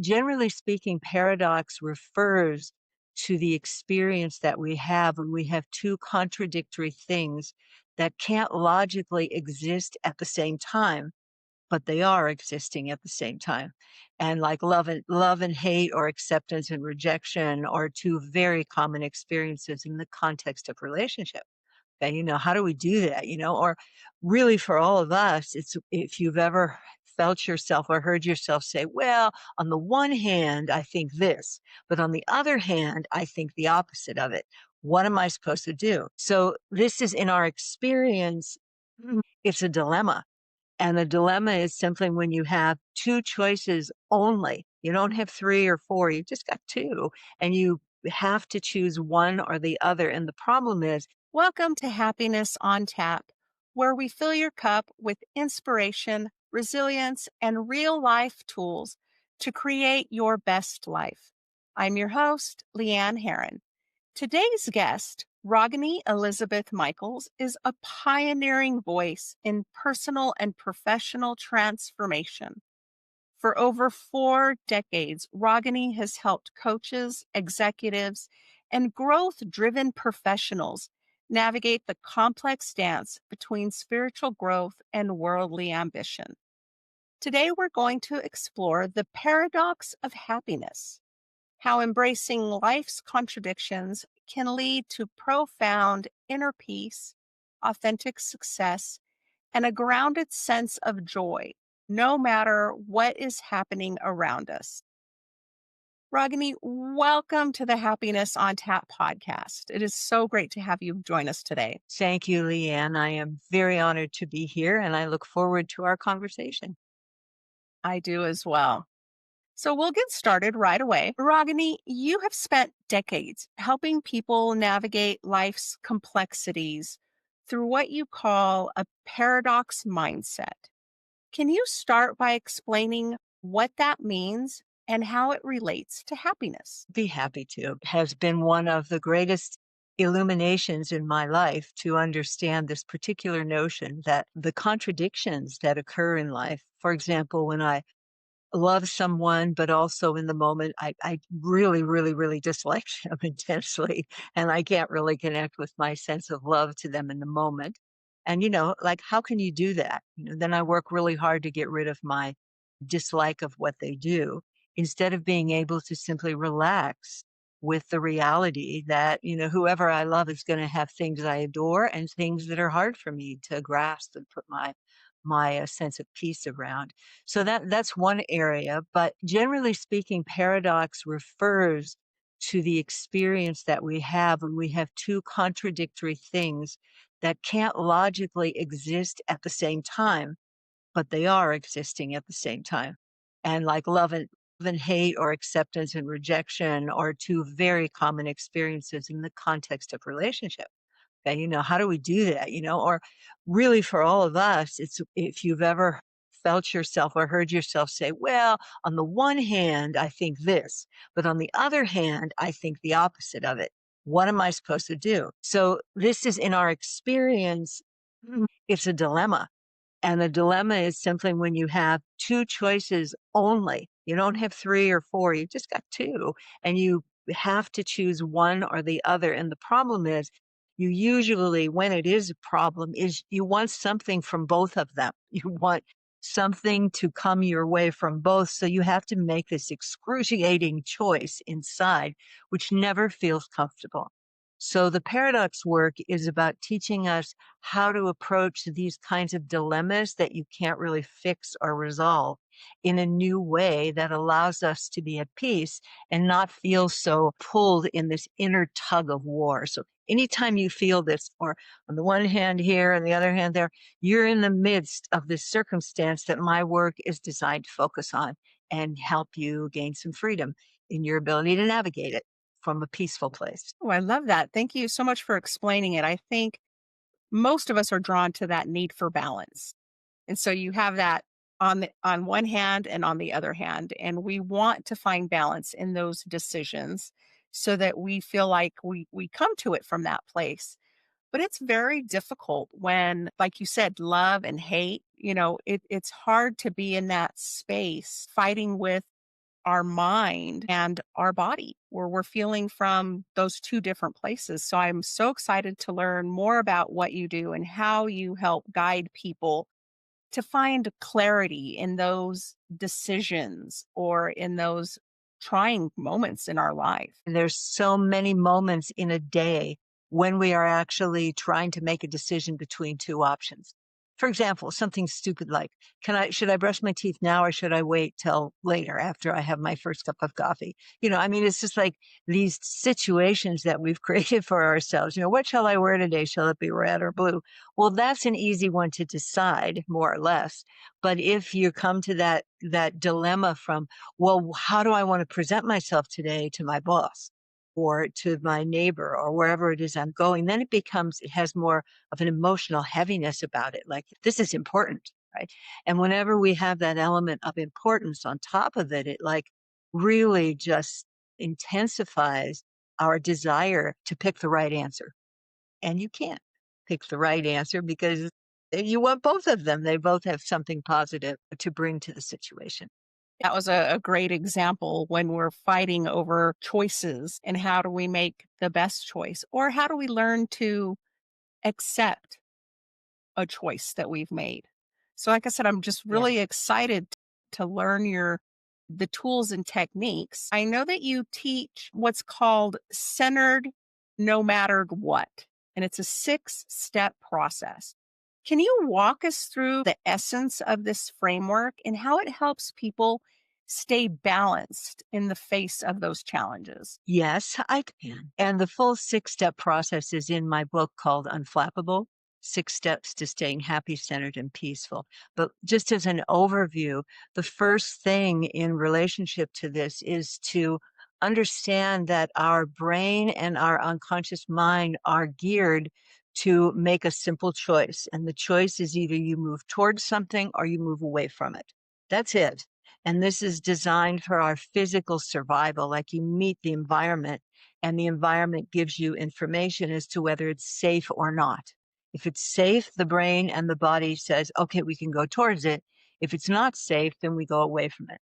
Generally speaking, paradox refers to the experience that we have when we have two contradictory things that can't logically exist at the same time, but they are existing at the same time. And like love and hate, or acceptance and rejection, are two very common experiences in the context of relationship. And, how do we do that? Or really for all of us, it's if you've ever felt yourself or heard yourself say, well, on the one hand, I think this, but on the other hand, I think the opposite of it. What am I supposed to do? So this is in our experience, it's a dilemma. And the dilemma is simply when you have two choices only. You don't have three or four, you just got two, and you have to choose one or the other. And the problem is, Welcome to Happiness on Tap, where we fill your cup with inspiration, resilience, and real life tools to create your best life. I'm your host, Leann Herron. Today's guest, Ragini Elizabeth Michaels, is a pioneering voice in personal and professional transformation. For over 4 decades, Ragini has helped coaches, executives, and growth driven professionals navigate the complex dance between spiritual growth and worldly ambition. Today, we're going to explore the paradox of happiness, how embracing life's contradictions can lead to profound inner peace, authentic success, and a grounded sense of joy, no matter what is happening around us. Ragini, welcome to the Happiness on Tap podcast. It is so great to have you join us today. thank you, Leanne. I am very honored to be here and I look forward to our conversation. I do as well. So we'll get started right away. Ragini, you have spent decades helping people navigate life's complexities through what you call a paradox mindset. Can you start by explaining what that means and how it relates to happiness? Be happy to. It has been one of the greatest illuminations in my life to understand this particular notion that the contradictions that occur in life, for example, when I love someone, but also in the moment, I really, really, really dislike them intensely. And I can't really connect with my sense of love to them in the moment. And, like, how can you do that? Then I work really hard to get rid of my dislike of what they do instead of being able to simply relax with the reality that, whoever I love is going to have things I adore and things that are hard for me to grasp and put my sense of peace around. So that's one area, but generally speaking, paradox refers to the experience that we have when we have two contradictory things that can't logically exist at the same time, but they are existing at the same time. And like love and hate, or acceptance and rejection, are two very common experiences in the context of relationship. And, how do we do that? Or really for all of us, it's if you've ever felt yourself or heard yourself say, well, on the one hand, I think this, but on the other hand, I think the opposite of it. What am I supposed to do? So this is in our experience, it's a dilemma. And the dilemma is simply when you have two choices only. You don't have three or four, you just got two, and you have to choose one or the other. And the problem is, you usually, when it is a problem, is you want something from both of them. You want something to come your way from both. So you have to make this excruciating choice inside, which never feels comfortable. So the paradox work is about teaching us how to approach these kinds of dilemmas that you can't really fix or resolve in a new way that allows us to be at peace and not feel so pulled in this inner tug of war. So anytime you feel this, or on the one hand here and the other hand there, you're in the midst of this circumstance that my work is designed to focus on and help you gain some freedom in your ability to navigate it from a peaceful place. Oh, I love that. Thank you so much for explaining it. I think most of us are drawn to that need for balance. And so you have that on one hand and on the other hand, and we want to find balance in those decisions so that we feel like we come to it from that place. But it's very difficult when, like you said, love and hate, it's hard to be in that space fighting with our mind and our body, where we're feeling from those two different places. So I'm so excited to learn more about what you do and how you help guide people to find clarity in those decisions or in those trying moments in our life. And there's so many moments in a day when we are actually trying to make a decision between two options. For example, something stupid like, should I brush my teeth now or should I wait till later after I have my first cup of coffee? I mean, it's just like these situations that we've created for ourselves. What shall I wear today? Shall it be red or blue? Well, that's an easy one to decide, more or less. But if you come to that dilemma from, well, how do I want to present myself today to my boss or to my neighbor or wherever it is I'm going? Then it has more of an emotional heaviness about it. Like, this is important, right? And whenever we have that element of importance on top of it, it like really just intensifies our desire to pick the right answer. And you can't pick the right answer because you want both of them. They both have something positive to bring to the situation. That was a great example when we're fighting over choices and how do we make the best choice? Or how do we learn to accept a choice that we've made? So, like I said, I'm just Yeah. really excited to learn the tools and techniques. I know that you teach what's called centered no matter what, and it's a 6-step process. Can you walk us through the essence of this framework and how it helps people stay balanced in the face of those challenges? Yes, I can. And the full 6-step process is in my book called Unflappable: 6 Steps to Staying Happy, Centered, and Peaceful. But just as an overview, the first thing in relationship to this is to understand that our brain and our unconscious mind are geared to make a simple choice. And the choice is either you move towards something or you move away from it. That's it. And this is designed for our physical survival. Like, you meet the environment, and the environment gives you information as to whether it's safe or not. If it's safe, the brain and the body says, okay, we can go towards it. If it's not safe, then we go away from it.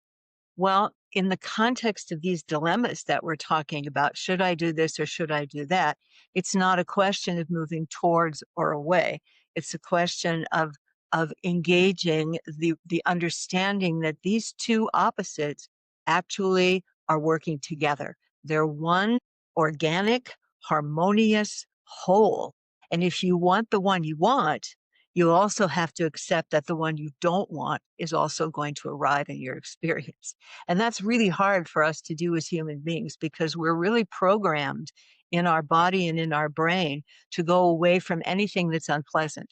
Well, in the context of these dilemmas that we're talking about, should I do this or should I do that? It's not a question of moving towards or away. It's a question of engaging the understanding that these two opposites actually are working together. They're one organic, harmonious whole. And if you want the one you want, you also have to accept that the one you don't want is also going to arrive in your experience. And that's really hard for us to do as human beings because we're really programmed in our body and in our brain to go away from anything that's unpleasant.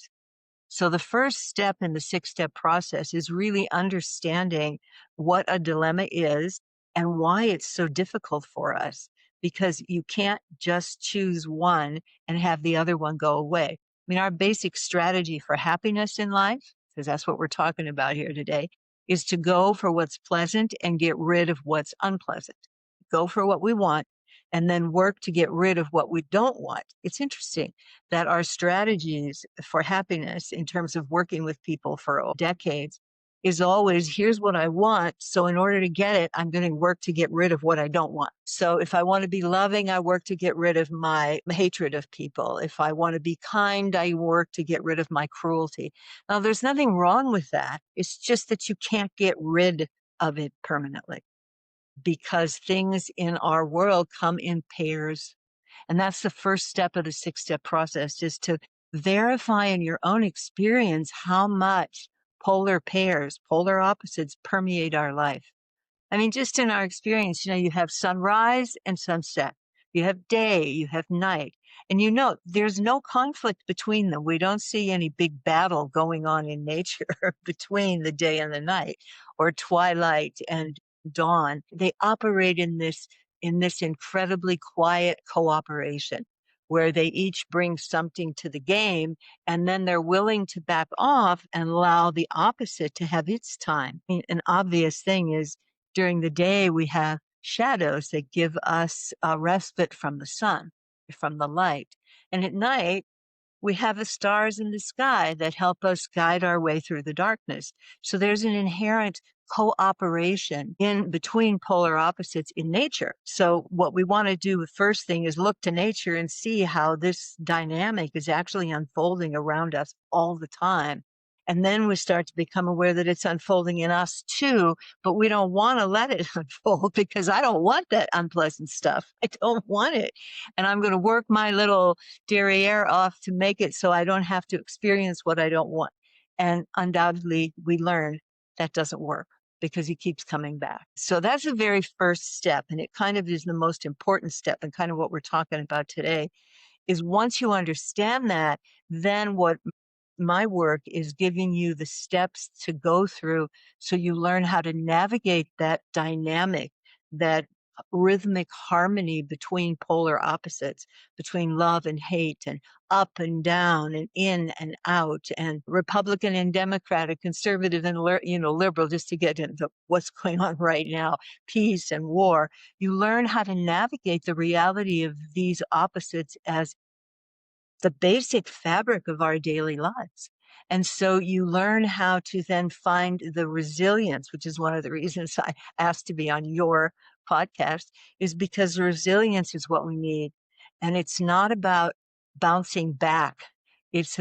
So the first step in the 6-step process is really understanding what a dilemma is and why it's so difficult for us, because you can't just choose one and have the other one go away. I mean, our basic strategy for happiness in life, because that's what we're talking about here today, is to go for what's pleasant and get rid of what's unpleasant. Go for what we want and then work to get rid of what we don't want. It's interesting that our strategies for happiness in terms of working with people for decades is always, here's what I want. So in order to get it, I'm going to work to get rid of what I don't want. So if I want to be loving, I work to get rid of my hatred of people. If I want to be kind, I work to get rid of my cruelty. Now, there's nothing wrong with that. It's just that you can't get rid of it permanently because things in our world come in pairs. And that's the first step of the 6-step process, is to verify in your own experience how much polar pairs, polar opposites permeate our life. I mean, just in our experience, you have sunrise and sunset. You have day, you have night. And there's no conflict between them. We don't see any big battle going on in nature between the day and the night, or twilight and dawn. They operate in this incredibly quiet cooperation where they each bring something to the game, and then they're willing to back off and allow the opposite to have its time. I mean, an obvious thing is, during the day, we have shadows that give us a respite from the sun, from the light. And at night, we have the stars in the sky that help us guide our way through the darkness. So there's an inherent cooperation in between polar opposites in nature. So what we want to do, the first thing, is look to nature and see how this dynamic is actually unfolding around us all the time. And then we start to become aware that it's unfolding in us too, but we don't want to let it unfold because I don't want that unpleasant stuff. I don't want it. And I'm going to work my little derriere off to make it so I don't have to experience what I don't want. And undoubtedly, we learn that doesn't work because he keeps coming back. So that's the very first step. And it kind of is the most important step, and kind of what we're talking about today is once you understand that, then what my work is giving you the steps to go through so you learn how to navigate that dynamic, that rhythmic harmony between polar opposites, between love and hate, and up and down, and in and out, and Republican and Democratic, conservative and liberal, just to get into what's going on right now, peace and war. You learn how to navigate the reality of these opposites as the basic fabric of our daily lives. And so you learn how to then find the resilience, which is one of the reasons I asked to be on your podcast, is because resilience is what we need. And it's not about bouncing back. It's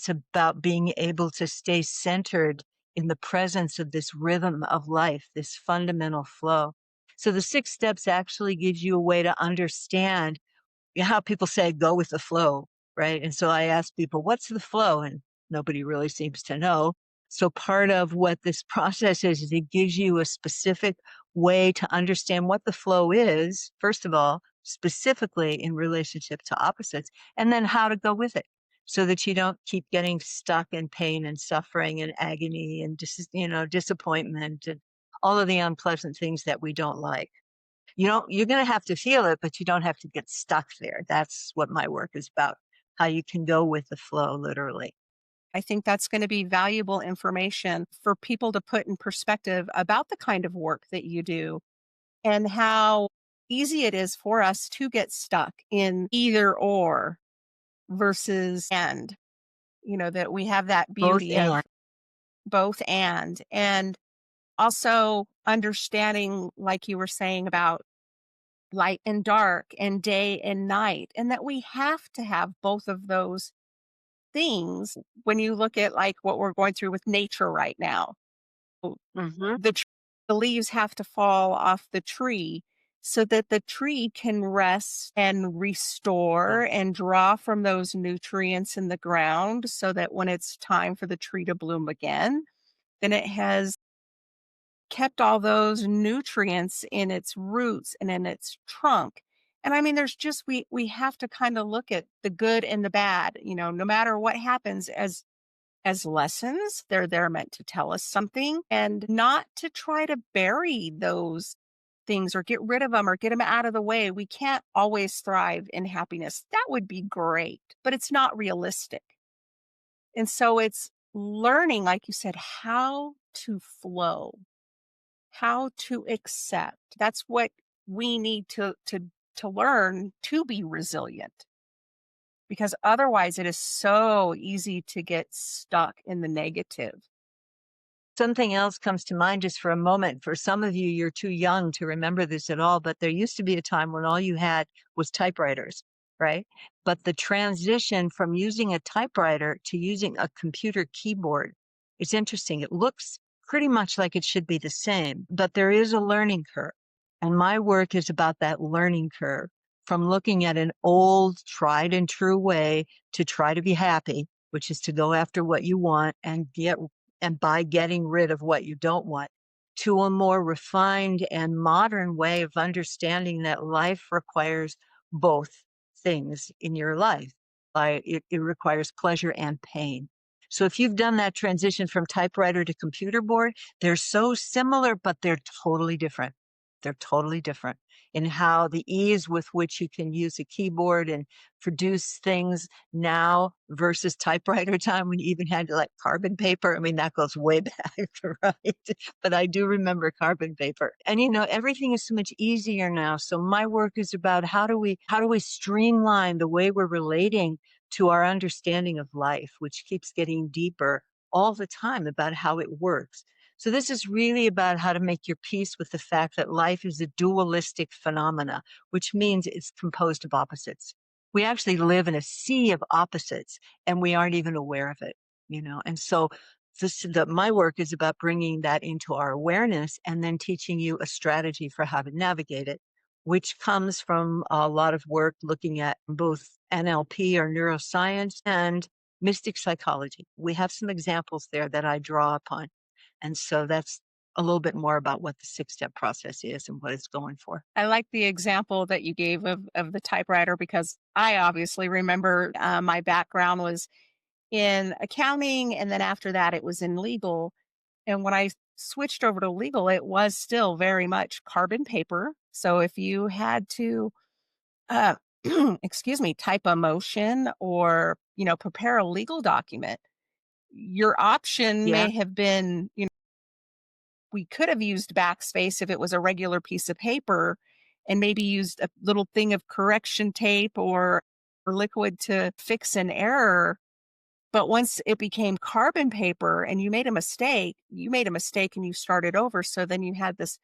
about being able to stay centered in the presence of this rhythm of life, this fundamental flow. So the 6 steps actually gives you a way to understand how people say go with the flow, right? And so I ask people, what's the flow? And nobody really seems to know. So part of what this process is it gives you a specific way to understand what the flow is, first of all, specifically in relationship to opposites, and then how to go with it so that you don't keep getting stuck in pain and suffering and agony and disappointment and all of the unpleasant things that we don't like. You're going to have to feel it, but you don't have to get stuck there. That's what my work is about, how you can go with the flow, literally. I think that's going to be valuable information for people to put in perspective about the kind of work that you do and how easy it is for us to get stuck in either or versus and, that we have that Both beauty and. of both and also understanding, like you were saying, about light and dark and day and night, and that we have to have both of those things when you look at like what we're going through with nature right now. Hmm. The, tr- the leaves have to fall off the tree so that the tree can rest and Yeah. restore and draw from those nutrients in the ground so that when it's time for the tree to bloom again, then it has kept all those nutrients in its roots and in its trunk. And I mean, there's just we have to kind of look at the good and the bad, no matter what happens as lessons. They're meant to tell us something and not to try to bury those things or get rid of them or get them out of the way. We can't always thrive in happiness. That would be great, but it's not realistic. And so it's learning, like you said, how to flow, how to accept. That's what we need to learn to be resilient, because otherwise it is so easy to get stuck in the negative. Something else comes to mind just for a moment. For some of you, you're too young to remember this at all, but there used to be a time when all you had was typewriters, right? But the transition from using a typewriter to using a computer keyboard, it's interesting. It looks pretty much like it should be the same, but there is a learning curve. And my work is about that learning curve, from looking at an old, tried and true way to try to be happy, which is to go after what you want and by getting rid of what you don't want, to a more refined and modern way of understanding that life requires both things in your life. It requires pleasure and pain. So if you've done that transition from typewriter to computer board, they're so similar, but they're totally different. They're totally different in how the ease with which you can use a keyboard and produce things now versus typewriter time when you even had like carbon paper. I mean, that goes way back, right? But I do remember carbon paper. And everything is so much easier now. So my work is about how do we streamline the way we're relating to our understanding of life, which keeps getting deeper all the time about how it works. So this is really about how to make your peace with the fact that life is a dualistic phenomena, which means it's composed of opposites. We actually live in a sea of opposites and we aren't even aware of it, you know? And so my work is about bringing that into our awareness and then teaching you a strategy for how to navigate it, which comes from a lot of work looking at both NLP or neuroscience and mystic psychology. We have some examples there that I draw upon. And so that's a little bit more about what the six-step process is and what it's going for. I like the example that you gave of the typewriter because I obviously remember my background was in accounting, and then after that, it was in legal. And when I switched over to legal, it was still very much carbon paper. So if you had to, uh, excuse me, type a motion or prepare a legal document, your option Yeah, may have been, we could have used backspace if it was a regular piece of paper and maybe used a little thing of correction tape or liquid to fix an error. But once it became carbon paper and you made a mistake and you started over. So then you had this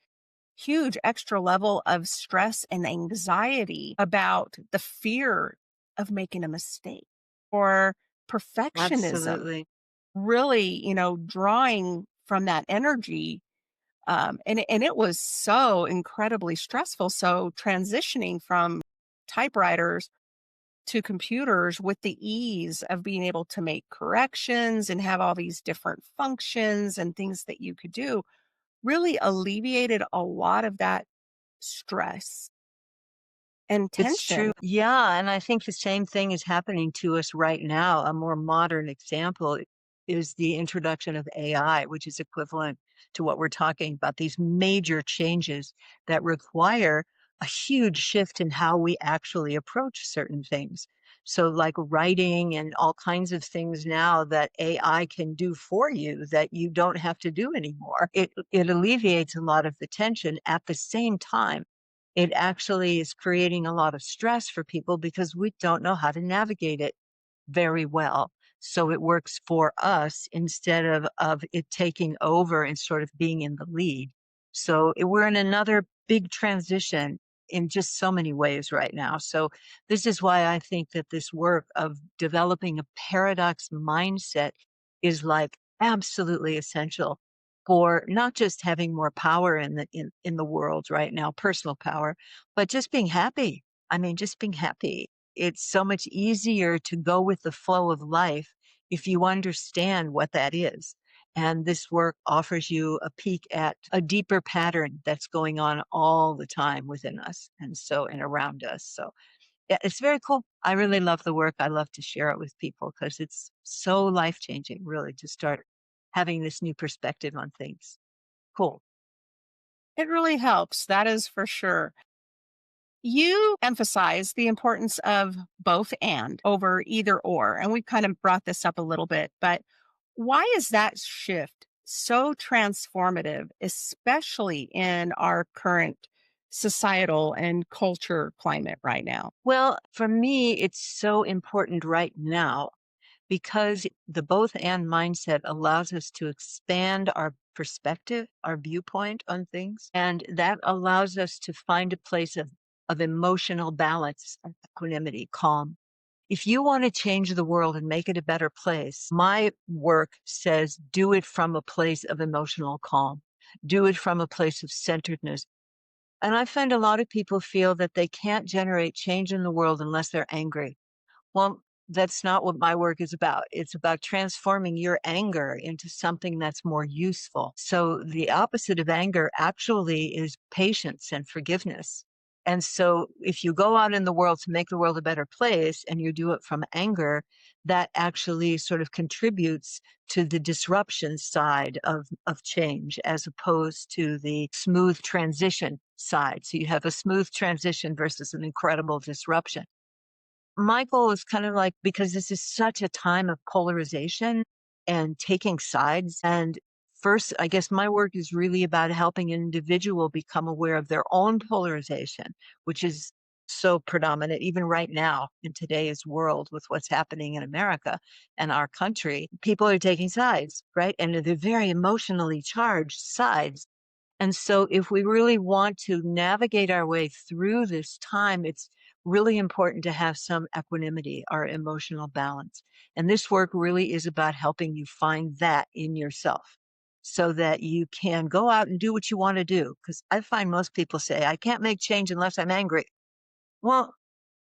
huge extra level of stress and anxiety about the fear of making a mistake or perfectionism, absolutely. really, drawing from that energy. And it was so incredibly stressful. So transitioning from typewriters to computers with the ease of being able to make corrections and have all these different functions and things that you could do really alleviated a lot of that stress and It's true. tension. Yeah, and I think the same thing is happening to us right now. A more modern example is the introduction of AI, which is equivalent to what we're talking about, these major changes that require a huge shift in how we actually approach certain things. So like writing and all kinds of things now that AI can do for you that you don't have to do anymore. It alleviates a lot of the tension. At the same time, it actually is creating a lot of stress for people because we don't know how to navigate it very well. So it works for us instead of it taking over and sort of being in the lead. So we're in another big transition in just so many ways right now. So this is why I think that this work of developing a paradox mindset is like absolutely essential for not just having more power in the world right now, personal power, but just being happy. I mean, just being happy. It's so much easier to go with the flow of life if you understand what that is. And this work offers you a peek at a deeper pattern that's going on all the time within us and around us. So yeah, it's very cool. I really love the work. I love to share it with people because it's so life changing, really, to start having this new perspective on things. Cool. It really helps. That is for sure. You emphasize the importance of both and over either or. And we kind of brought this up a little bit, but why is that shift so transformative, especially in our current societal and culture climate right now? Well, for me, it's so important right now because the both and mindset allows us to expand our perspective, our viewpoint on things. And that allows us to find a place of emotional balance, equanimity, calm. If you want to change the world and make it a better place, my work says do it from a place of emotional calm. Do it from a place of centeredness. And I find a lot of people feel that they can't generate change in the world unless they're angry. Well, that's not what my work is about. It's about transforming your anger into something that's more useful. So the opposite of anger actually is patience and forgiveness. And so if you go out in the world to make the world a better place and you do it from anger, that actually sort of contributes to the disruption side of change as opposed to the smooth transition side. So you have a smooth transition versus an incredible disruption. My goal is kind of like because this is such a time of polarization and taking sides. And first, I guess my work is really about helping an individual become aware of their own polarization, which is so predominant, even right now in today's world with what's happening in America and our country. People are taking sides, right? And they're very emotionally charged sides. And so, if we really want to navigate our way through this time, it's really important to have some equanimity or emotional balance. And this work really is about helping you find that in yourself so that you can go out and do what you want to do. Because I find most people say, I can't make change unless I'm angry. Well,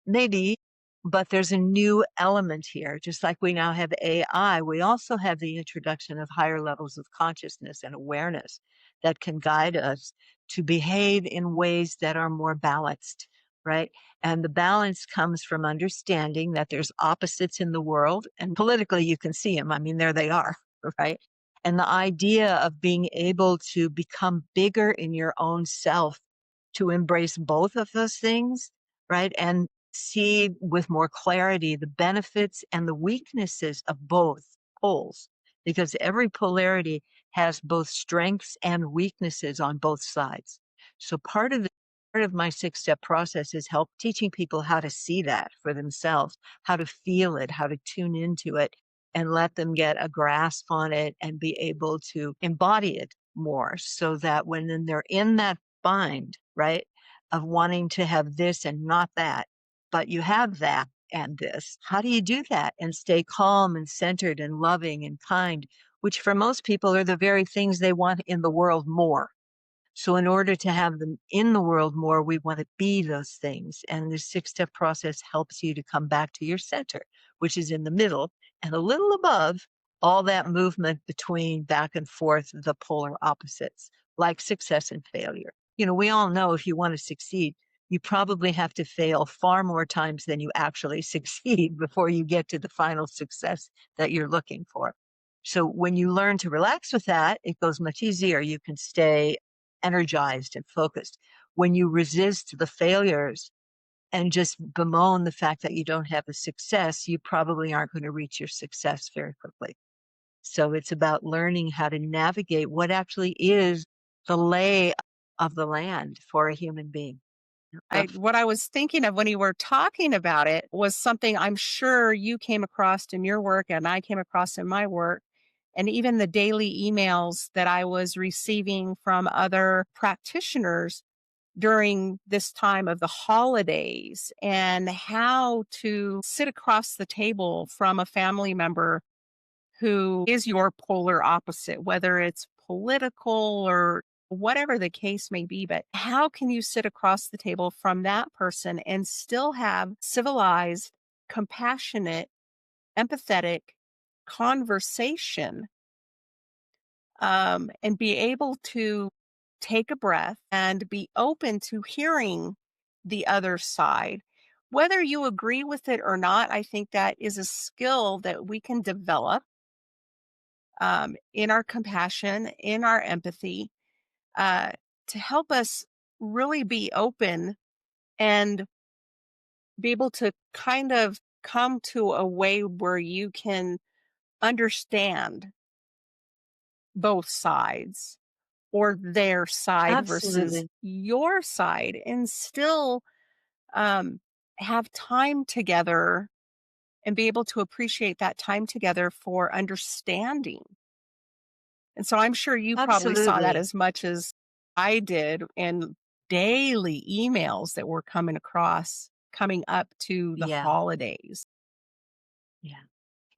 maybe, but there's a new element here. Just like we now have AI, we also have the introduction of higher levels of consciousness and awareness that can guide us to behave in ways that are more balanced, right? And the balance comes from understanding that there's opposites in the world, and politically you can see them. I mean, there they are, right? And the idea of being able to become bigger in your own self, to embrace both of those things, right? And see with more clarity the benefits and the weaknesses of both poles, because every polarity has both strengths and weaknesses on both sides. So part of my 6-step process is help teaching people how to see that for themselves, how to feel it, how to tune into it, and let them get a grasp on it and be able to embody it more, so that when then they're in that bind, right, of wanting to have this and not that, but you have that and this. How do you do that and stay calm and centered and loving and kind, which for most people are the very things they want in the world more? So, in order to have them in the world more, we want to be those things. And the 6-step process helps you to come back to your center, which is in the middle and a little above all that movement between back and forth, the polar opposites, like success and failure. We all know if you want to succeed, you probably have to fail far more times than you actually succeed before you get to the final success that you're looking for. So when you learn to relax with that, it goes much easier. You can stay energized and focused. When you resist the failures and just bemoan the fact that you don't have a success, you probably aren't going to reach your success very quickly. So it's about learning how to navigate what actually is the lay of the land for a human being. What I was thinking of when you were talking about it was something I'm sure you came across in your work and I came across in my work. And even the daily emails that I was receiving from other practitioners during this time of the holidays, and how to sit across the table from a family member who is your polar opposite, whether it's political or whatever the case may be. But how can you sit across the table from that person and still have civilized, compassionate, empathetic conversation, and be able to take a breath and be open to hearing the other side? Whether you agree with it or not, I think that is a skill that we can develop, in our compassion, in our empathy, uh, to help us really be open and be able to kind of come to a way where you can understand both sides, or their side versus Absolutely. your side, and still um, have time together and be able to appreciate that time together for understanding. And so I'm sure you probably saw that Absolutely. as much as I did in daily emails that were coming up to the Yeah. holidays. Yeah.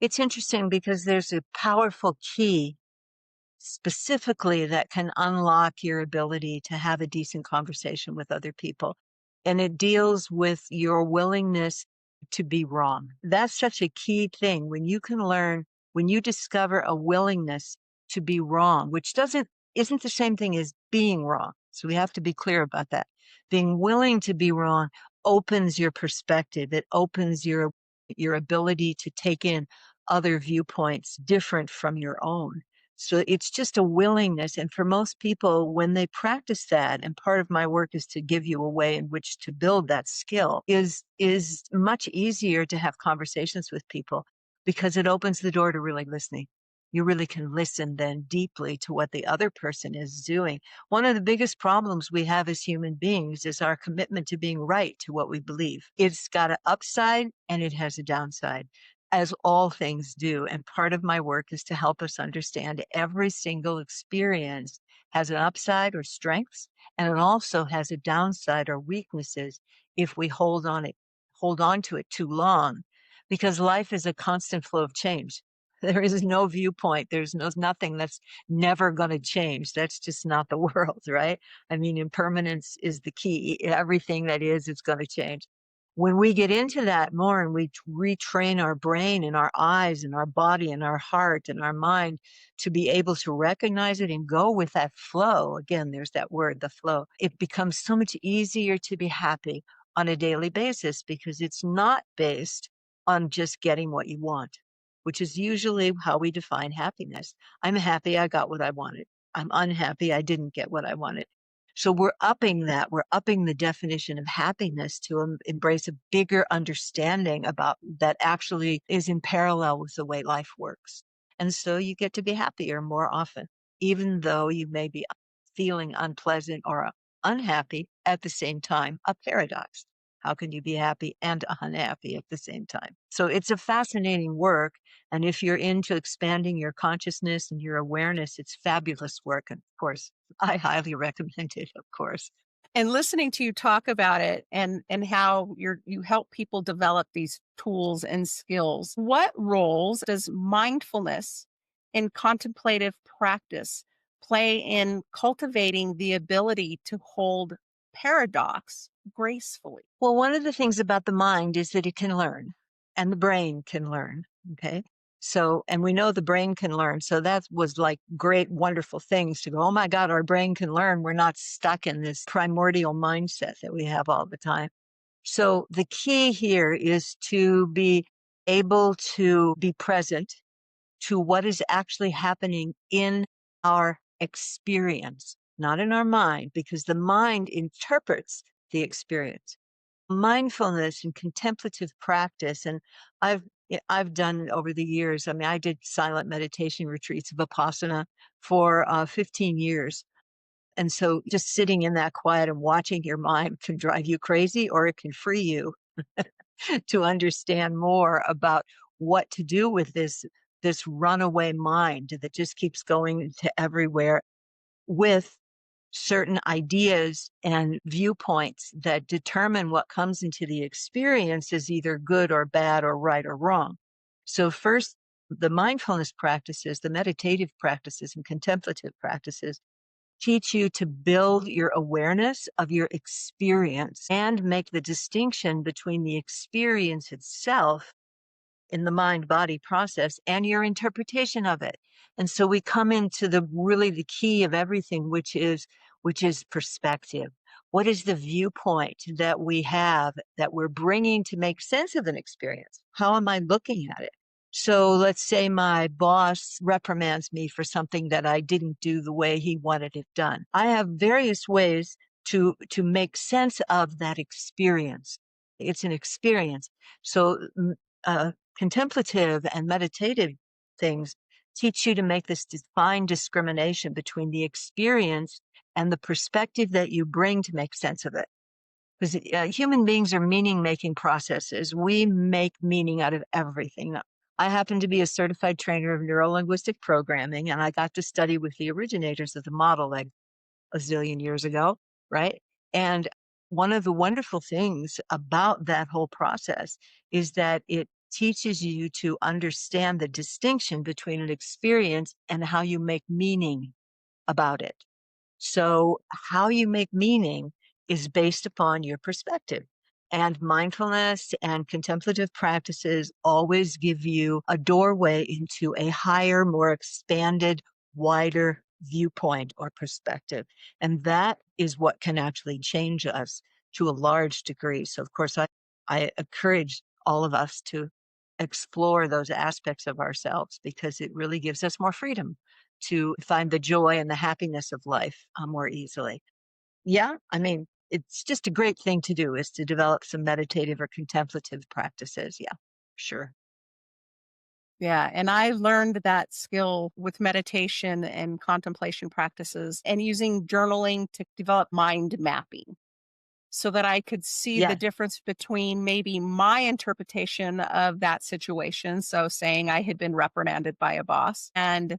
It's interesting because there's a powerful key specifically that can unlock your ability to have a decent conversation with other people. And it deals with your willingness to be wrong. That's such a key thing. When you can learn, when you discover a willingness to be wrong, which isn't the same thing as being wrong. So we have to be clear about that. Being willing to be wrong opens your perspective. It opens your ability to take in other viewpoints different from your own. So it's just a willingness. And for most people, when they practice that, and part of my work is to give you a way in which to build that skill, is much easier to have conversations with people because it opens the door to really listening. you really can listen then deeply to what the other person is doing. One of the biggest problems we have as human beings is our commitment to being right to what we believe. It's got an upside and it has a downside, as all things do. And part of my work is to help us understand every single experience has an upside or strengths, and it also has a downside or weaknesses if we hold on to it too long, because life is a constant flow of change. There is no viewpoint. There's nothing that's never going to change. That's just not the world, right? I mean, impermanence is the key. Everything that is going to change. When we get into that more and we retrain our brain and our eyes and our body and our heart and our mind to be able to recognize it and go with that flow, again, there's that word, the flow, it becomes so much easier to be happy on a daily basis because it's not based on just getting what you want, which is usually how we define happiness. I'm happy I got what I wanted. I'm unhappy I didn't get what I wanted. So we're upping that. We're upping the definition of happiness to embrace a bigger understanding about that actually is in parallel with the way life works. And so you get to be happier more often, even though you may be feeling unpleasant or unhappy at the same time, a paradox. How can you be happy and unhappy at the same time? So it's a fascinating work. And if you're into expanding your consciousness and your awareness, it's fabulous work. And of course, I highly recommend it, of course. And listening to you talk about it and how you help people develop these tools and skills, what roles does mindfulness in contemplative practice play in cultivating the ability to hold paradox gracefully? Well, one of the things about the mind is that it can learn and the brain can learn. Okay. So, and we know the brain can learn. So that was like great, wonderful things to go, oh my God, our brain can learn. We're not stuck in this primordial mindset that we have all the time. So the key here is to be able to be present to what is actually happening in our experience, not in our mind, because the mind interprets the experience. Mindfulness and contemplative practice, and I've I've done over the years. I mean, I did silent meditation retreats of Vipassana for 15 years. And so just sitting in that quiet and watching your mind can drive you crazy or it can free you to understand more about what to do with this runaway mind that just keeps going to everywhere with certain ideas and viewpoints that determine what comes into the experience as either good or bad or right or wrong. So first, the mindfulness practices, the meditative practices and contemplative practices teach you to build your awareness of your experience and make the distinction between the experience itself in the mind body process and your interpretation of it. And so we come into the really the key of everything, which is perspective. What is the viewpoint that we have that we're bringing to make sense of an experience? How am I looking at it? So let's say my boss reprimands me for something that I didn't do the way he wanted it done. I have various ways to make sense of that experience. It's an experience. So contemplative and meditative things teach you to make this fine discrimination between the experience and the perspective that you bring to make sense of it. Because human beings are meaning making processes. We make meaning out of everything. Now, I happen to be a certified trainer of neuro-linguistic programming, and I got to study with the originators of the model like a zillion years ago, right? And one of the wonderful things about that whole process is that it teaches you to understand the distinction between an experience and how you make meaning about it. So, how you make meaning is based upon your perspective. And mindfulness and contemplative practices always give you a doorway into a higher, more expanded, wider viewpoint or perspective. And that is what can actually change us to a large degree. So, of course, I encourage all of us to explore those aspects of ourselves because it really gives us more freedom to find the joy and the happiness of life more easily. Yeah, I mean, it's just a great thing to do is to develop some meditative or contemplative practices. Yeah, sure. Yeah. And I learned that skill with meditation and contemplation practices and using journaling to develop mind mapping so that I could see the Yes, difference between maybe my interpretation of that situation. So, saying I had been reprimanded by a boss and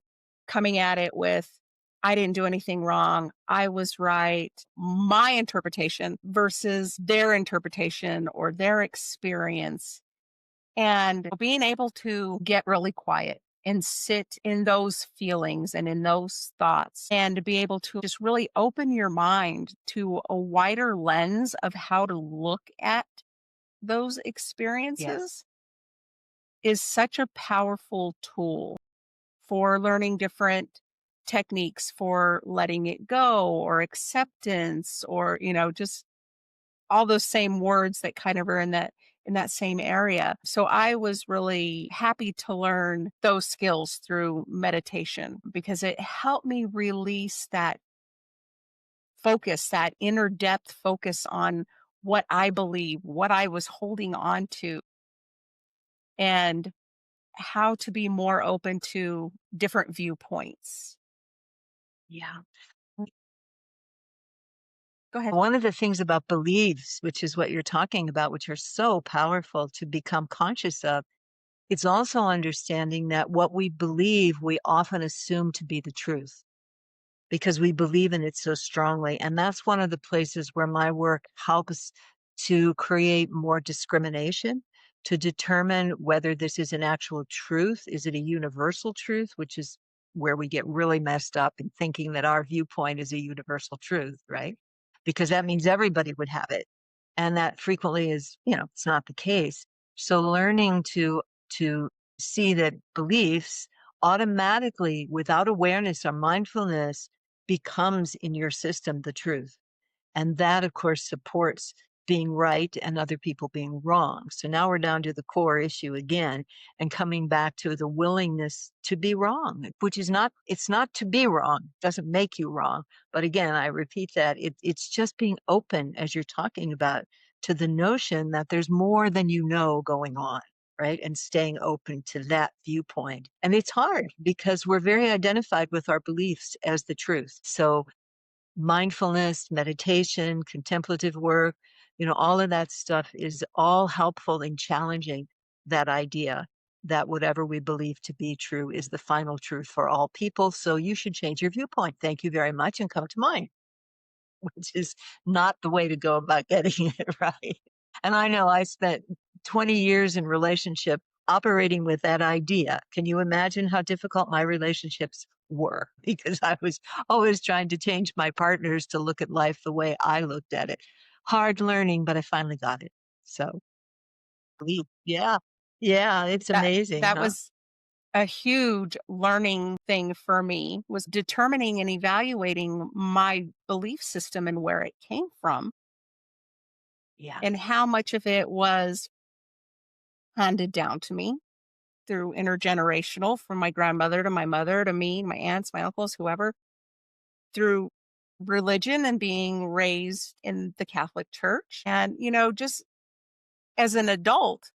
coming at it with, I didn't do anything wrong. I was right. My interpretation versus their interpretation or their experience. And being able to get really quiet and sit in those feelings and in those thoughts and to be able to just really open your mind to a wider lens of how to look at those yes, experiences is such a powerful tool for learning different techniques for letting it go or acceptance or, just all those same words that kind of are in that same area. So I was really happy to learn those skills through meditation because it helped me release that focus, that inner depth focus on what I believe, what I was holding on to, and how to be more open to different viewpoints. yeah. Go ahead. One of the things about beliefs, which is what you're talking about, which are so powerful to become conscious of, it's also understanding that what we believe, we often assume to be the truth because we believe in it so strongly. And that's one of the places where my work helps to create more discrimination, to determine whether this is an actual truth. Is it a universal truth, which is where we get really messed up in thinking that our viewpoint is a universal truth, right? Because that means everybody would have it. And that frequently is, it's not the case. So learning to see that beliefs automatically, without awareness or mindfulness, becomes in your system the truth. And that, of course, supports being right and other people being wrong. So now we're down to the core issue again and coming back to the willingness to be wrong, which is not, it's not to be wrong, doesn't make you wrong. But again, I repeat that it's just being open, as you're talking about, to the notion that there's more than you know going on. Right. And staying open to that viewpoint. And it's hard because we're very identified with our beliefs as the truth. So mindfulness, meditation, contemplative work, all of that stuff is all helpful in challenging that idea that whatever we believe to be true is the final truth for all people. So you should change your viewpoint. Thank you very much and come to mine, which is not the way to go about getting it right. And I know I spent 20 years in relationship operating with that idea. Can you imagine how difficult my relationships were? Because I was always trying to change my partners to look at life the way I looked at it. Hard learning, but I finally got it. So, yeah. Yeah, it's That amazing, that huh? was a huge learning thing for me was determining and evaluating my belief system and where it came from Yeah. and how much of it was handed down to me through intergenerational from my grandmother to my mother to me, my aunts, my uncles, whoever, through religion and being raised in the Catholic Church. And, just as an adult,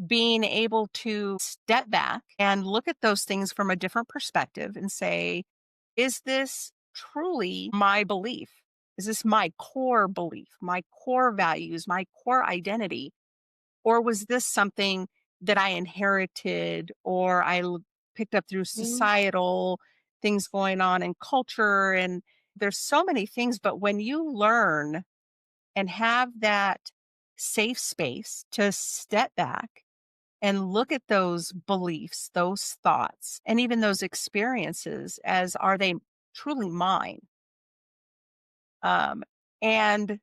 being able to step back and look at those things from a different perspective and say, is this truly my belief? Is this my core belief, my core values, my core identity? Or was this something that I inherited or picked up through Mm, societal things going on in culture? And there's so many things. But when you learn and have that safe space to step back and look at those beliefs, those thoughts, and even those experiences as are they truly mine? And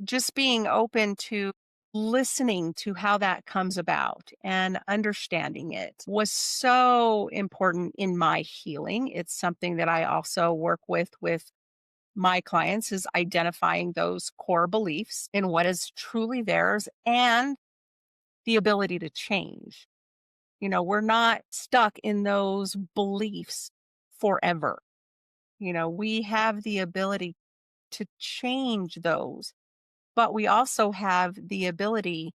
just being open to listening to how that comes about and understanding it was so important in my healing. It's something that I also work with my clients is identifying those core beliefs in what is truly theirs and the ability to change. We're not stuck in those beliefs forever. We have the ability to change those, but we also have the ability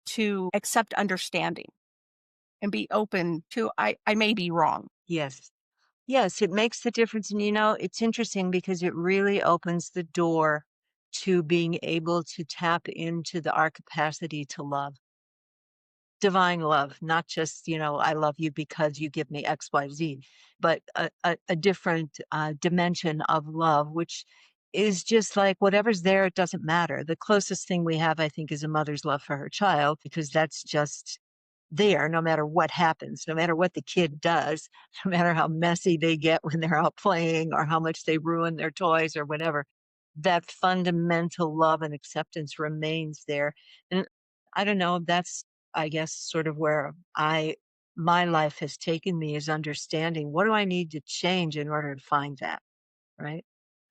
to accept understanding. and be open to I may be wrong. Yes. Yes, it makes the difference, and, it's interesting because it really opens the door to being able to tap into our capacity to love. Divine love, not just, "I love you because you give me XYZ," but a different, dimension of love, which is just like whatever's there, it doesn't matter. The closest thing we have, I think, is a mother's love for her child because that's just there no matter what happens, no matter what the kid does, no matter how messy they get when they're out playing or how much they ruin their toys or whatever. That fundamental love and acceptance remains there. And I don't know, that's, I guess, sort of where my life has taken me is understanding what do I need to change in order to find that, right?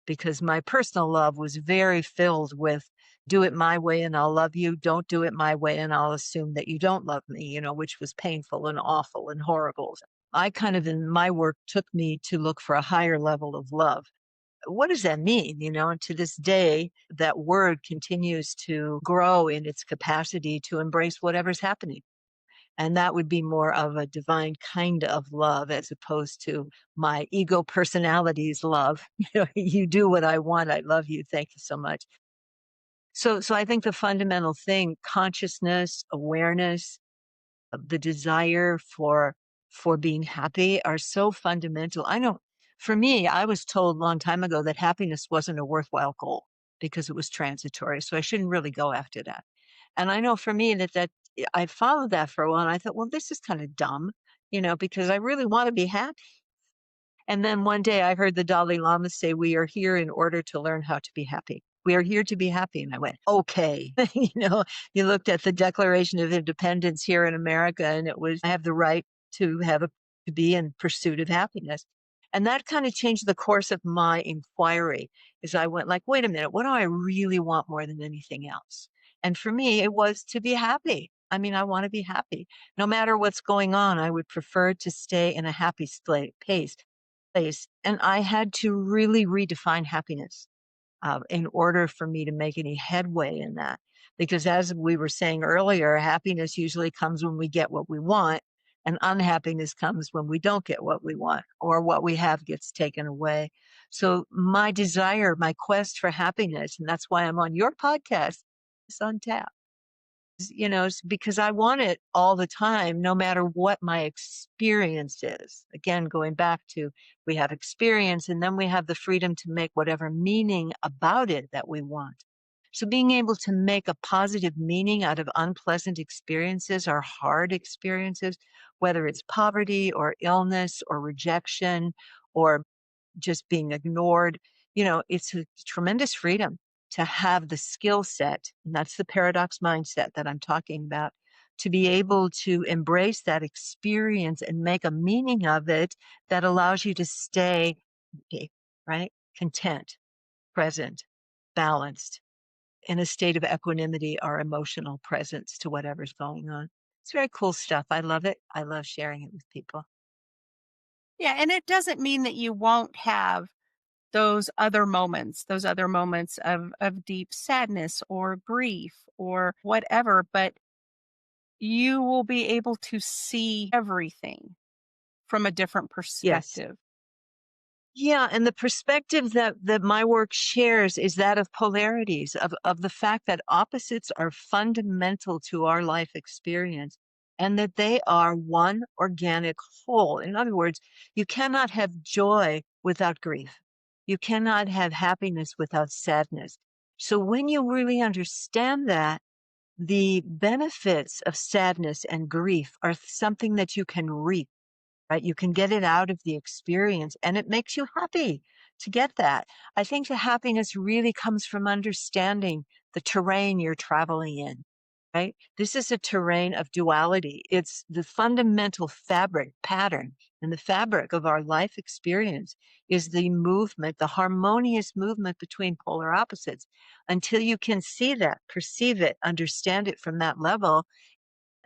Because my personal love was very filled with do it my way and I'll love you. Don't do it my way and I'll assume that you don't love me, which was painful and awful and horrible. I kind of, in my work, took me to look for a higher level of love. What does that mean? And to this day, that word continues to grow in its capacity to embrace whatever's happening. And that would be more of a divine kind of love as opposed to my ego personality's love. You do what I want. I love you. Thank you so much. So I think the fundamental thing, consciousness, awareness, the desire for being happy are so fundamental. I know for me, I was told a long time ago that happiness wasn't a worthwhile goal because it was transitory. So I shouldn't really go after that. And I know for me that I followed that for a while and I thought, well, this is kind of dumb, because I really want to be happy. And then one day I heard the Dalai Lama say, we are here in order to learn how to be happy. We are here to be happy. And I went, okay. You looked at the Declaration of Independence here in America and it was, I have the right to be in pursuit of happiness. And that kind of changed the course of my inquiry as I went like, wait a minute, what do I really want more than anything else? And for me, it was to be happy. I mean, I want to be happy. No matter what's going on, I would prefer to stay in a happy place. And I had to really redefine happiness in order for me to make any headway in that. Because as we were saying earlier, happiness usually comes when we get what we want, and unhappiness comes when we don't get what we want or what we have gets taken away. So my desire, my quest for happiness, and that's why I'm on your podcast, is on tap. Because I want it all the time, no matter what my experience is. Again, going back to we have experience and then we have the freedom to make whatever meaning about it that we want. So being able to make a positive meaning out of unpleasant experiences or hard experiences, whether it's poverty or illness or rejection or just being ignored. It's a tremendous freedom to have the skill set, and that's the paradox mindset that I'm talking about, to be able to embrace that experience and make a meaning of it that allows you to stay, okay, right? Content, present, balanced, in a state of equanimity or emotional presence to whatever's going on. It's very cool stuff. I love it. I love sharing it with people. Yeah, and it doesn't mean that you won't have those other moments of deep sadness or grief or whatever, but you will be able to see everything from a different Yes. perspective. Yeah, and the perspective that my work shares is that of polarities, of the fact that opposites are fundamental to our life experience and that they are one organic whole. In other words, you cannot have joy without grief. You cannot have happiness without sadness. So when you really understand that, the benefits of sadness and grief are something that you can reap, right? You can get it out of the experience and it makes you happy to get that. I think the happiness really comes from understanding the terrain you're traveling in, right? This is a terrain of duality. It's the fundamental fabric pattern and the fabric of our life experience is the movement, the harmonious movement between polar opposites. Until you can see that, perceive it, understand it from that level,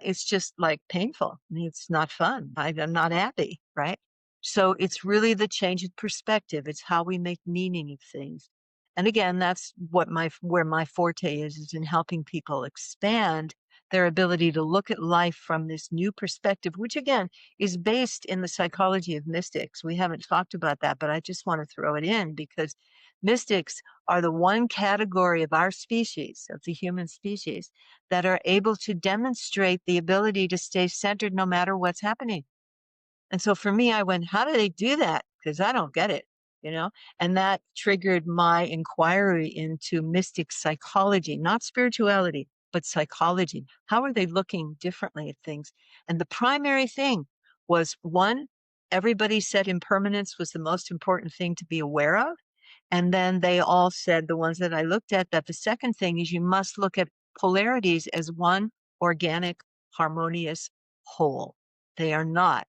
it's just, like, painful. I mean, it's not fun. I'm not happy, right? So it's really the change in perspective. It's how we make meaning of things. And again, that's what where my forte is in helping people expand their ability to look at life from this new perspective, which again is based in the psychology of mystics. We haven't talked about that, but I just want to throw it in because mystics are the one category of our species, of the human species, that are able to demonstrate the ability to stay centered no matter what's happening. And so for me, I went, how do they do that? Because I don't get it, you know? And that triggered my inquiry into mystic psychology, not spirituality, but psychology. How are they looking differently at things? And the primary thing was one, everybody said impermanence was the most important thing to be aware of. And then they all said, the ones that I looked at, that the second thing is you must look at polarities as one organic, harmonious whole. They are not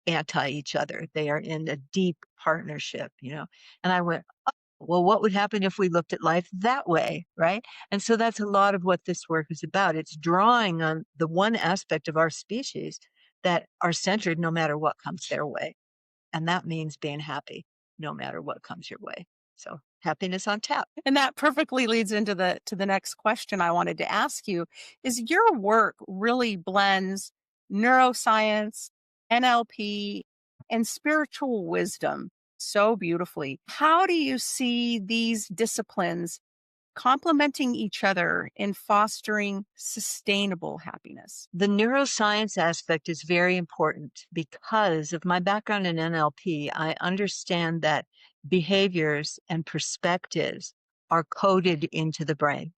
anti each other. They are in a deep partnership, you know. And I went, oh, well, what would happen if we looked at life that way, right? And so that's a lot of what this work is about. It's drawing on the one aspect of our species that are centered no matter what comes their way. And that means being happy no matter what comes your way. So happiness on tap. And that perfectly leads into the next question I wanted to ask you is your work really blends neuroscience, NLP, and spiritual wisdom so beautifully. How do you see these disciplines complementing each other in fostering sustainable happiness? The neuroscience aspect is very important because of my background in NLP. I understand that behaviors and perspectives are coded into the brain.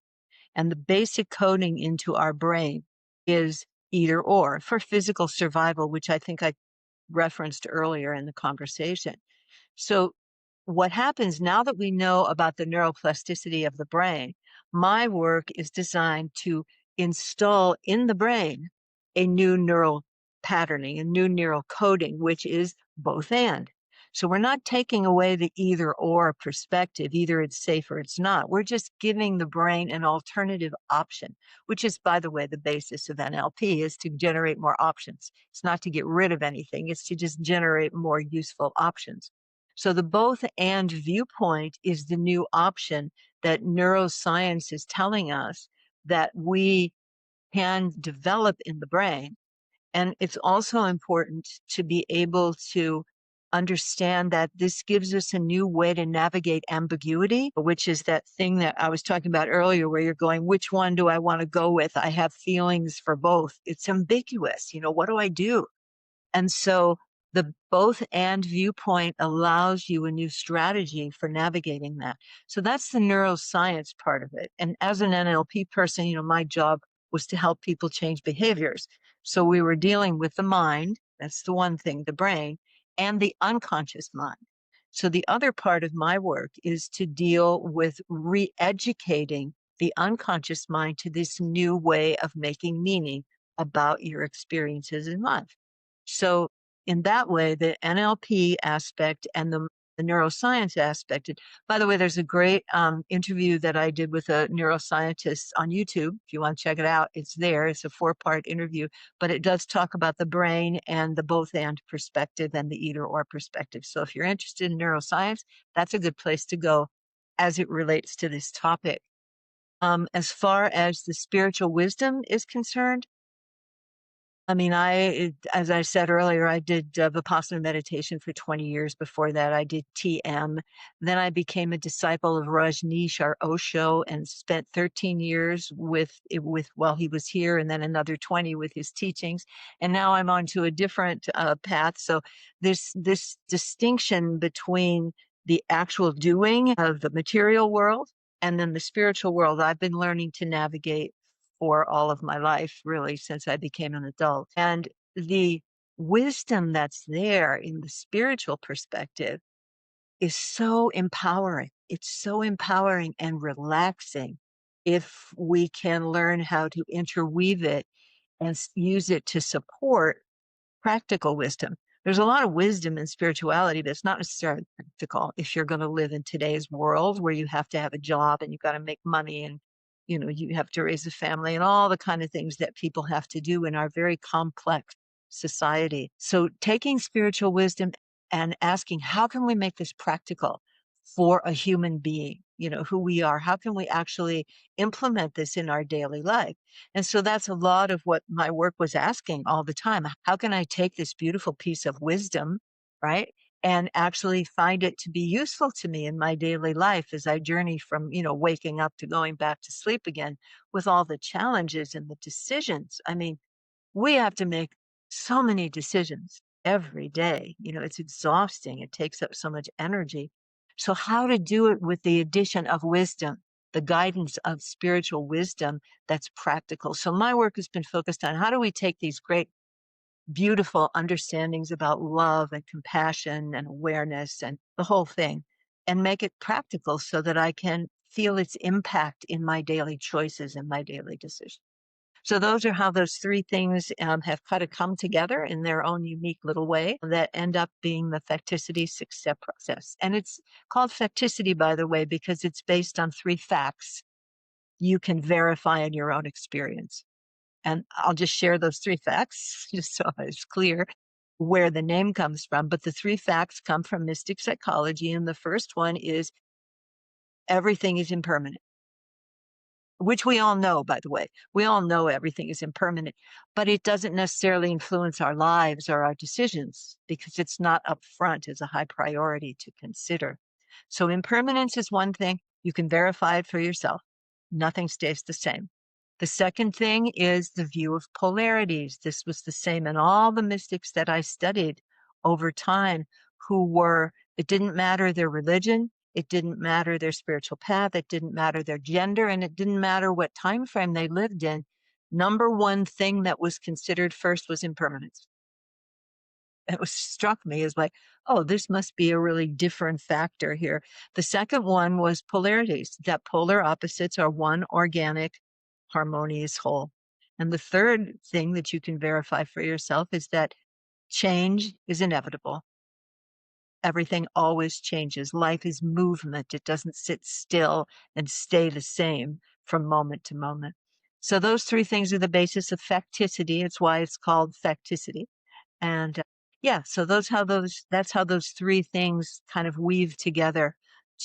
And the basic coding into our brain is either or for physical survival, which I think I referenced earlier in the conversation. So what happens now that we know about the neuroplasticity of the brain, my work is designed to install in the brain a new neural patterning, a new neural coding, which is both and. So we're not taking away the either or perspective, either it's safe or it's not. We're just giving the brain an alternative option, which is, by the way, the basis of NLP is to generate more options. It's not to get rid of anything, it's to just generate more useful options. So the both and viewpoint is the new option that neuroscience is telling us that we can develop in the brain. And it's also important to be able to understand that this gives us a new way to navigate ambiguity, which is that thing that I was talking about earlier, where you're going, which one do I want to go with? I have feelings for both. It's ambiguous. You know, what do I do? And so the both and viewpoint allows you a new strategy for navigating that. So that's the neuroscience part of it. And as an NLP person, you know, my job was to help people change behaviors. So we were dealing with the mind, that's the one thing, the brain, and the unconscious mind. So the other part of my work is to deal with re-educating the unconscious mind to this new way of making meaning about your experiences in life. So in that way, the NLP aspect and the neuroscience aspect. And by the way, there's a great interview that I did with a neuroscientist on YouTube. If you want to check it out, it's there. It's a 4-part interview, but it does talk about the brain and the both and perspective and the either or perspective. So if you're interested in neuroscience, that's a good place to go as it relates to this topic. As far as the spiritual wisdom is concerned, I mean, as I said earlier, I did Vipassana meditation for 20 years. Before that, I did TM. Then I became a disciple of Rajneesh, our Osho, and spent 13 years while he was here, and then another 20 with his teachings. And now I'm on to a different path. So this distinction between the actual doing of the material world and then the spiritual world, I've been learning to navigate for all of my life, really, since I became an adult. And the wisdom that's there in the spiritual perspective is so empowering. It's so empowering and relaxing if we can learn how to interweave it and use it to support practical wisdom. There's a lot of wisdom in spirituality, but it's not necessarily practical if you're going to live in today's world where you have to have a job and you've got to make money and you know you have to raise a family and all the kind of things that people have to do in our very complex society. So taking spiritual wisdom and asking, how can we make this practical for a human being? who we are? How can we actually implement this in our daily life? And so that's a lot of what my work was asking all the time. How can I take this beautiful piece of wisdom, right? And actually find it to be useful to me in my daily life as I journey from, waking up to going back to sleep again with all the challenges and the decisions. I mean, we have to make so many decisions every day. It's exhausting. It takes up so much energy. So, how to do it with the addition of wisdom, the guidance of spiritual wisdom that's practical. So, my work has been focused on how do we take these great, beautiful understandings about love and compassion and awareness and the whole thing and make it practical so that I can feel its impact in my daily choices and my daily decisions. So those are how those three things have kind of come together in their own unique little way that end up being the facticity six-step process. And it's called facticity, by the way, because it's based on three facts you can verify in your own experience. And I'll just share those three facts just so it's clear where the name comes from. But the three facts come from mystic psychology. And the first one is everything is impermanent. Which we all know, by the way. We all know everything is impermanent, but it doesn't necessarily influence our lives or our decisions because it's not upfront as a high priority to consider. So impermanence is one thing. You can verify it for yourself. Nothing stays the same. The second thing is the view of polarities. This was the same in all the mystics that I studied over time it didn't matter their religion, it didn't matter their spiritual path, it didn't matter their gender, and it didn't matter what time frame they lived in. Number one thing that was considered first was impermanence. It was struck me as like, oh, this must be a really different factor here. The second one was polarities, that polar opposites are one organic, harmonious whole. And the third thing that you can verify for yourself is that change is inevitable. Everything always changes. Life is movement. It doesn't sit still and stay the same from moment to moment. So those three things are the basis of facticity. It's why it's called facticity. And yeah, so that's how those three things kind of weave together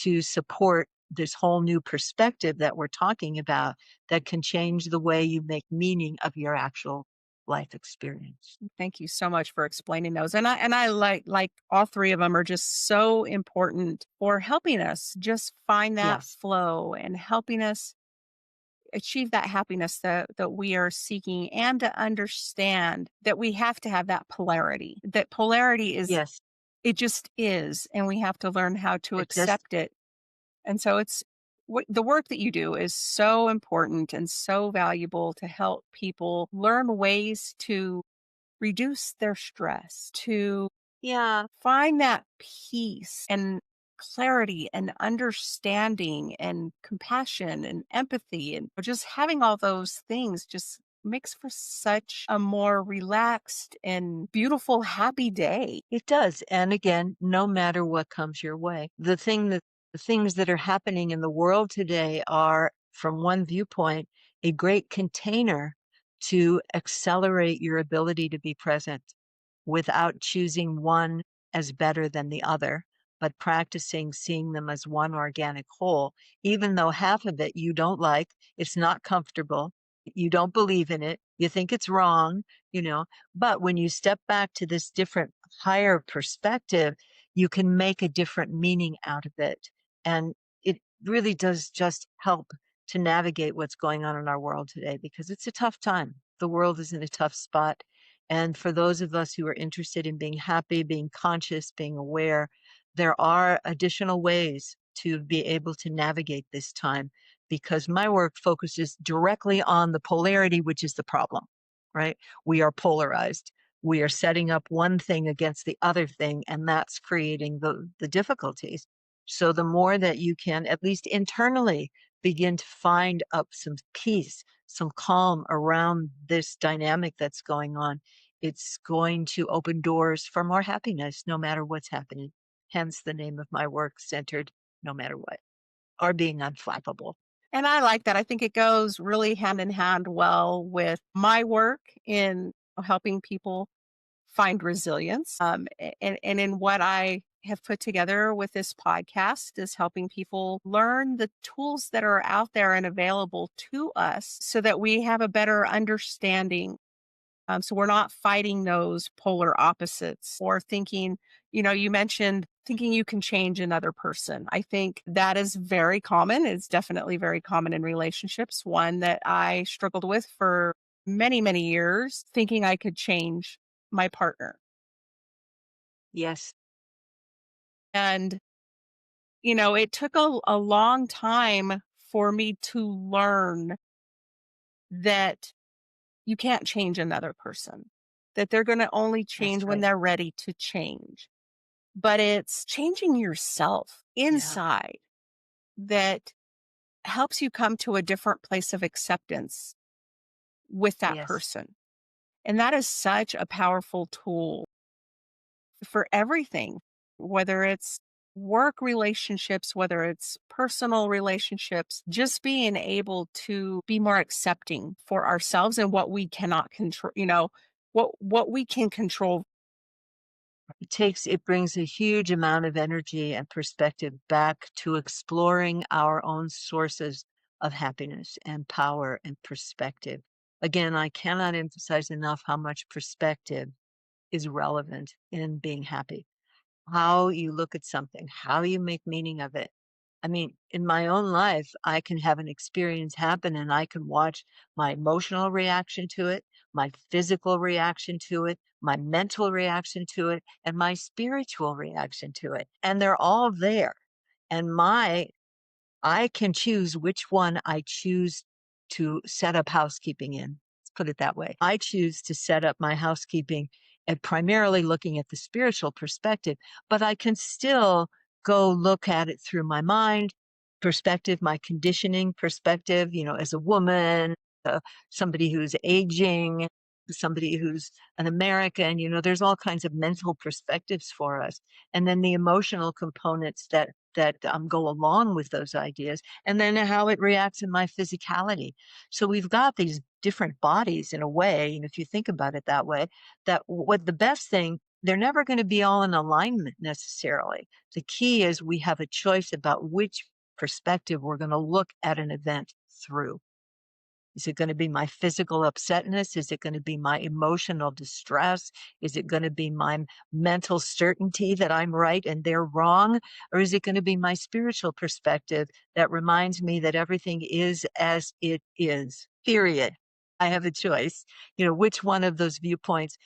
to support this whole new perspective that we're talking about that can change the way you make meaning of your actual life experience. Thank you so much for explaining those. And I like all three of them are just so important for helping us just find that Yes. flow and helping us achieve that happiness that we are seeking, and to understand that we have to have that polarity. That polarity is, Yes. it just is, and we have to learn how to It just accept it. And so the work that you do is so important and so valuable to help people learn ways to reduce their stress, to yeah. find that peace and clarity and understanding and compassion and empathy, and just having all those things just makes for such a more relaxed and beautiful, happy day. It does, and again, no matter what comes your way. The things that are happening in the world today are, from one viewpoint, a great container to accelerate your ability to be present without choosing one as better than the other, but practicing seeing them as one organic whole, even though half of it you don't like, it's not comfortable, you don't believe in it, you think it's wrong, you know, but when you step back to this different higher perspective, you can make a different meaning out of it. And it really does just help to navigate what's going on in our world today because it's a tough time. The world is in a tough spot. And for those of us who are interested in being happy, being conscious, being aware, there are additional ways to be able to navigate this time because my work focuses directly on the polarity, which is the problem, right? We are polarized. We are setting up one thing against the other thing, and that's creating the difficulties. So the more that you can, at least internally, begin to find up some peace, some calm around this dynamic that's going on, it's going to open doors for more happiness no matter what's happening. Hence the name of my work, Centered No Matter What, or being unflappable. And I like that. I think it goes really hand in hand well with my work in helping people find resilience, and in what I have put together with this podcast is helping people learn the tools that are out there and available to us so that we have a better understanding. So we're not fighting those polar opposites or thinking, you mentioned thinking you can change another person. I think that is very common. It's definitely very common in relationships. One that I struggled with for many, many years, thinking I could change my partner. Yes. And, it took a long time for me to learn that you can't change another person, that they're going to only change That's when right. they're ready to change. But it's changing yourself Yeah. inside that helps you come to a different place of acceptance with that Yes. person. And that is such a powerful tool for everything, whether it's work relationships, whether it's personal relationships, just being able to be more accepting for ourselves and what we cannot control, what we can control. It brings a huge amount of energy and perspective back to exploring our own sources of happiness and power and perspective. Again, I cannot emphasize enough how much perspective is relevant in being happy. How you look at something, how you make meaning of it. I mean, in my own life, I can have an experience happen and I can watch my emotional reaction to it, my physical reaction to it, my mental reaction to it, and my spiritual reaction to it. And they're all there. And I can choose which one I choose to set up housekeeping in. Let's put it that way. I choose to set up my housekeeping and primarily looking at the spiritual perspective, but I can still go look at it through my mind perspective, my conditioning perspective, as a woman, uh, somebody who's aging, somebody who's an American, there's all kinds of mental perspectives for us. And then the emotional components that go along with those ideas, and then how it reacts in my physicality. So we've got these different bodies in a way, and if you think about it that way, that what the best thing, they're never going to be all in alignment necessarily. The key is we have a choice about which perspective we're going to look at an event through. Is it gonna be my physical upsetness? Is it gonna be my emotional distress? Is it gonna be my mental certainty that I'm right and they're wrong? Or is it gonna be my spiritual perspective that reminds me that everything is as it is, period? I have a choice. Which one of those viewpoints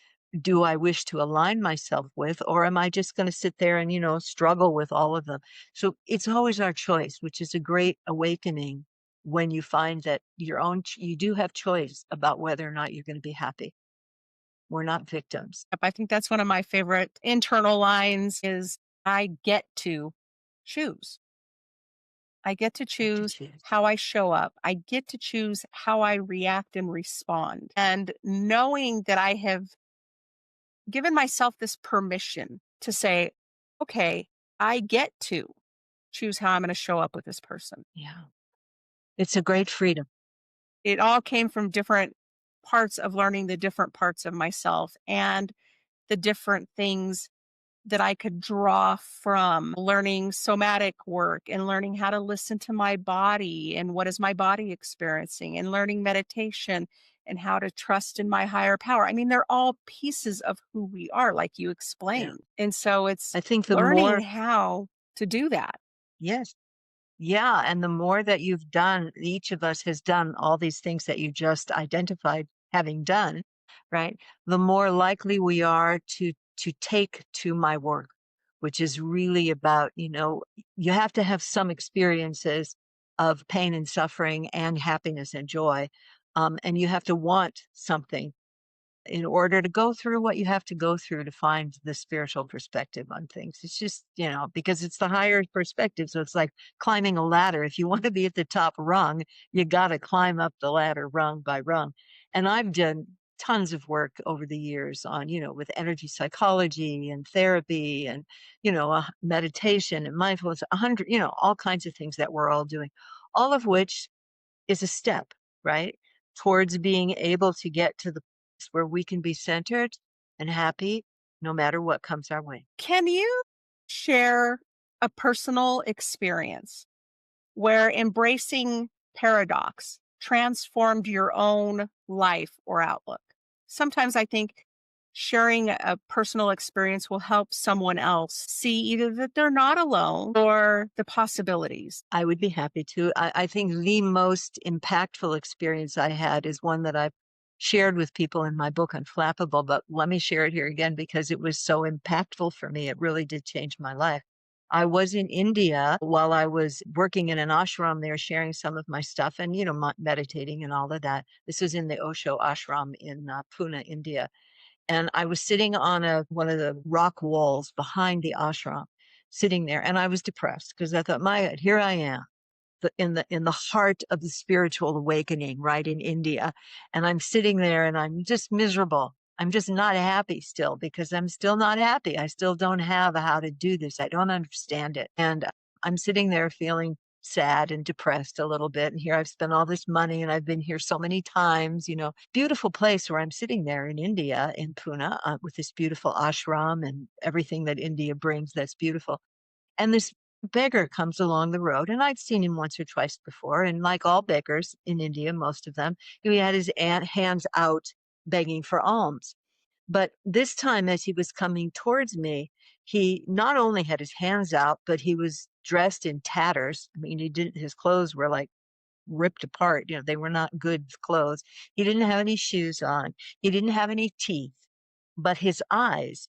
do I wish to align myself with, or am I just gonna sit there and, struggle with all of them? So it's always our choice, which is a great awakening when you find that you do have choice about whether or not you're gonna be happy. We're not victims. I think that's one of my favorite internal lines is I get to choose. I get to Get to choose choose. how I show up. I get to choose how I react and respond. And knowing that I have given myself this permission to say, okay, I get to choose how I'm going to show up with this person. Yeah. It's a great freedom. It all came from different parts of learning the different parts of myself and the different things that I could draw from learning somatic work and learning how to listen to my body and what is my body experiencing and learning meditation and how to trust in my higher power. I mean, they're all pieces of who we are, like you Yeah. explained. And so it's I think the learning more how to do that. Yes. Yeah, and the more that you've done, each of us has done all these things that you just identified having done, right? The more likely we are to take to my work, which is really about, you have to have some experiences of pain and suffering and happiness and joy. And you have to want something in order to go through what you have to go through to find the spiritual perspective on things. It's just, because it's the higher perspective. So it's like climbing a ladder. If you want to be at the top rung, you got to climb up the ladder rung by rung. And I've done tons of work over the years on, with energy psychology and therapy and, meditation and mindfulness, 100, all kinds of things that we're all doing, all of which is a step, right? Towards being able to get to the place where we can be centered and happy no matter what comes our way. Can you? share a personal experience where embracing paradox transformed your own life or outlook. Sometimes I think sharing a personal experience will help someone else see either that they're not alone or the possibilities. I would be happy to. I think the most impactful experience I had is one that I've shared with people in my book Unflappable, but let me share it here again because it was so impactful for me. It really did change my life. I was in India while I was working in an ashram there, sharing some of my stuff and, meditating and all of that. This was in the Osho ashram in Pune, India. And I was sitting on one of the rock walls behind the ashram, sitting there, and I was depressed because I thought, my God, here I am in the heart of the spiritual awakening, right in India. And I'm sitting there and I'm just miserable. I'm just not happy still because I'm still not happy. I still don't have how to do this. I don't understand it. And I'm sitting there feeling sad and depressed a little bit. And here I've spent all this money and I've been here so many times, beautiful place where I'm sitting there in India, in Pune, with this beautiful ashram and everything that India brings that's beautiful. And this beggar comes along the road, and I'd seen him once or twice before. And like all beggars in India, most of them, he had his hands out begging for alms. But this time, as he was coming towards me, he not only had his hands out, but he was dressed in tatters. I mean, his clothes were like ripped apart. They were not good clothes. He didn't have any shoes on. He didn't have any teeth, but his eyes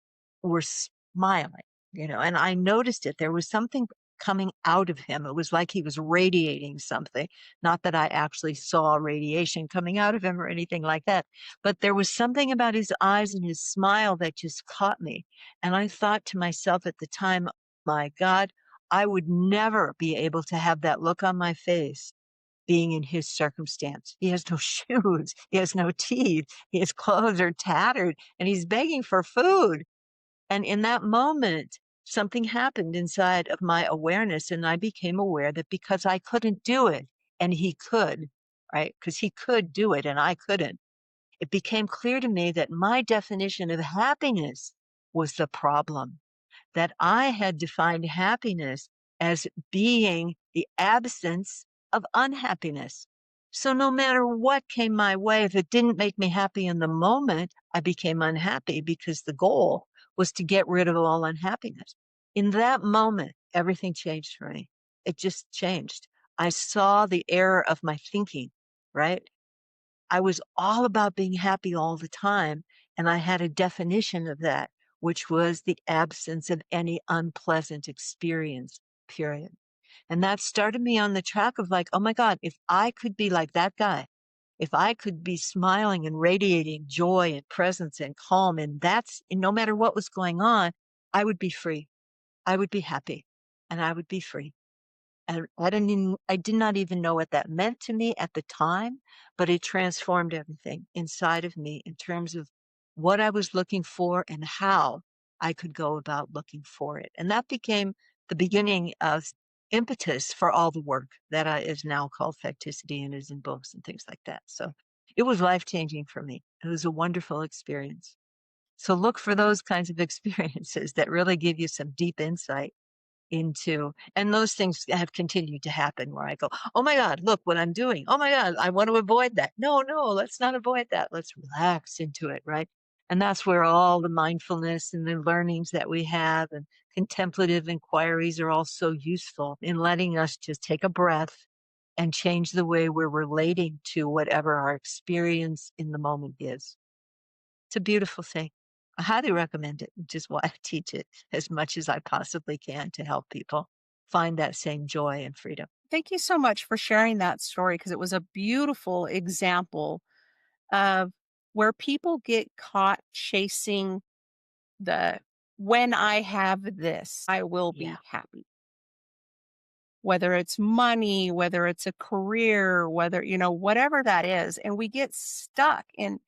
were smiling, and I noticed it. There was something coming out of him. It was like he was radiating something. Not that I actually saw radiation coming out of him or anything like that, but there was something about his eyes and his smile that just caught me. And I thought to myself at the time, my God, I would never be able to have that look on my face being in his circumstance. He has no shoes, he has no teeth, his clothes are tattered, and he's begging for food. And in that moment, something happened inside of my awareness, and I became aware that because I couldn't do it, and he could, right? Because he could do it, and I couldn't. It became clear to me that my definition of happiness was the problem, that I had defined happiness as being the absence of unhappiness. So no matter what came my way, if it didn't make me happy in the moment, I became unhappy because the goal was to get rid of all unhappiness. In that moment, everything changed for me. It just changed. I saw the error of my thinking, right? I was all about being happy all the time, and I had a definition of that, which was the absence of any unpleasant experience, period. And that started me on the track of like, oh my God, if I could be like that guy, if I could be smiling and radiating joy and presence and calm, and no matter what was going on, I would be free. I would be happy and I would be free. And I did not even know what that meant to me at the time, but it transformed everything inside of me in terms of what I was looking for and how I could go about looking for it. And that became the beginning of impetus for all the work that is now called facticity and is in books and things like that. So it was life-changing for me. It was a wonderful experience. So look for those kinds of experiences that really give you some deep insight into, and those things have continued to happen where I go, oh my God, look what I'm doing. Oh my God, I want to avoid that. No, let's not avoid that. Let's relax into it, right? And that's where all the mindfulness and the learnings that we have and contemplative inquiries are all so useful in letting us just take a breath and change the way we're relating to whatever our experience in the moment is. It's a beautiful thing. I highly recommend it, which is why I teach it as much as I possibly can to help people find that same joy and freedom. Thank you so much for sharing that story because it was a beautiful example of where people get caught chasing the when I have this, I will Yeah, be happy. Whether it's money, whether it's a career, whether, whatever that is. And we get stuck in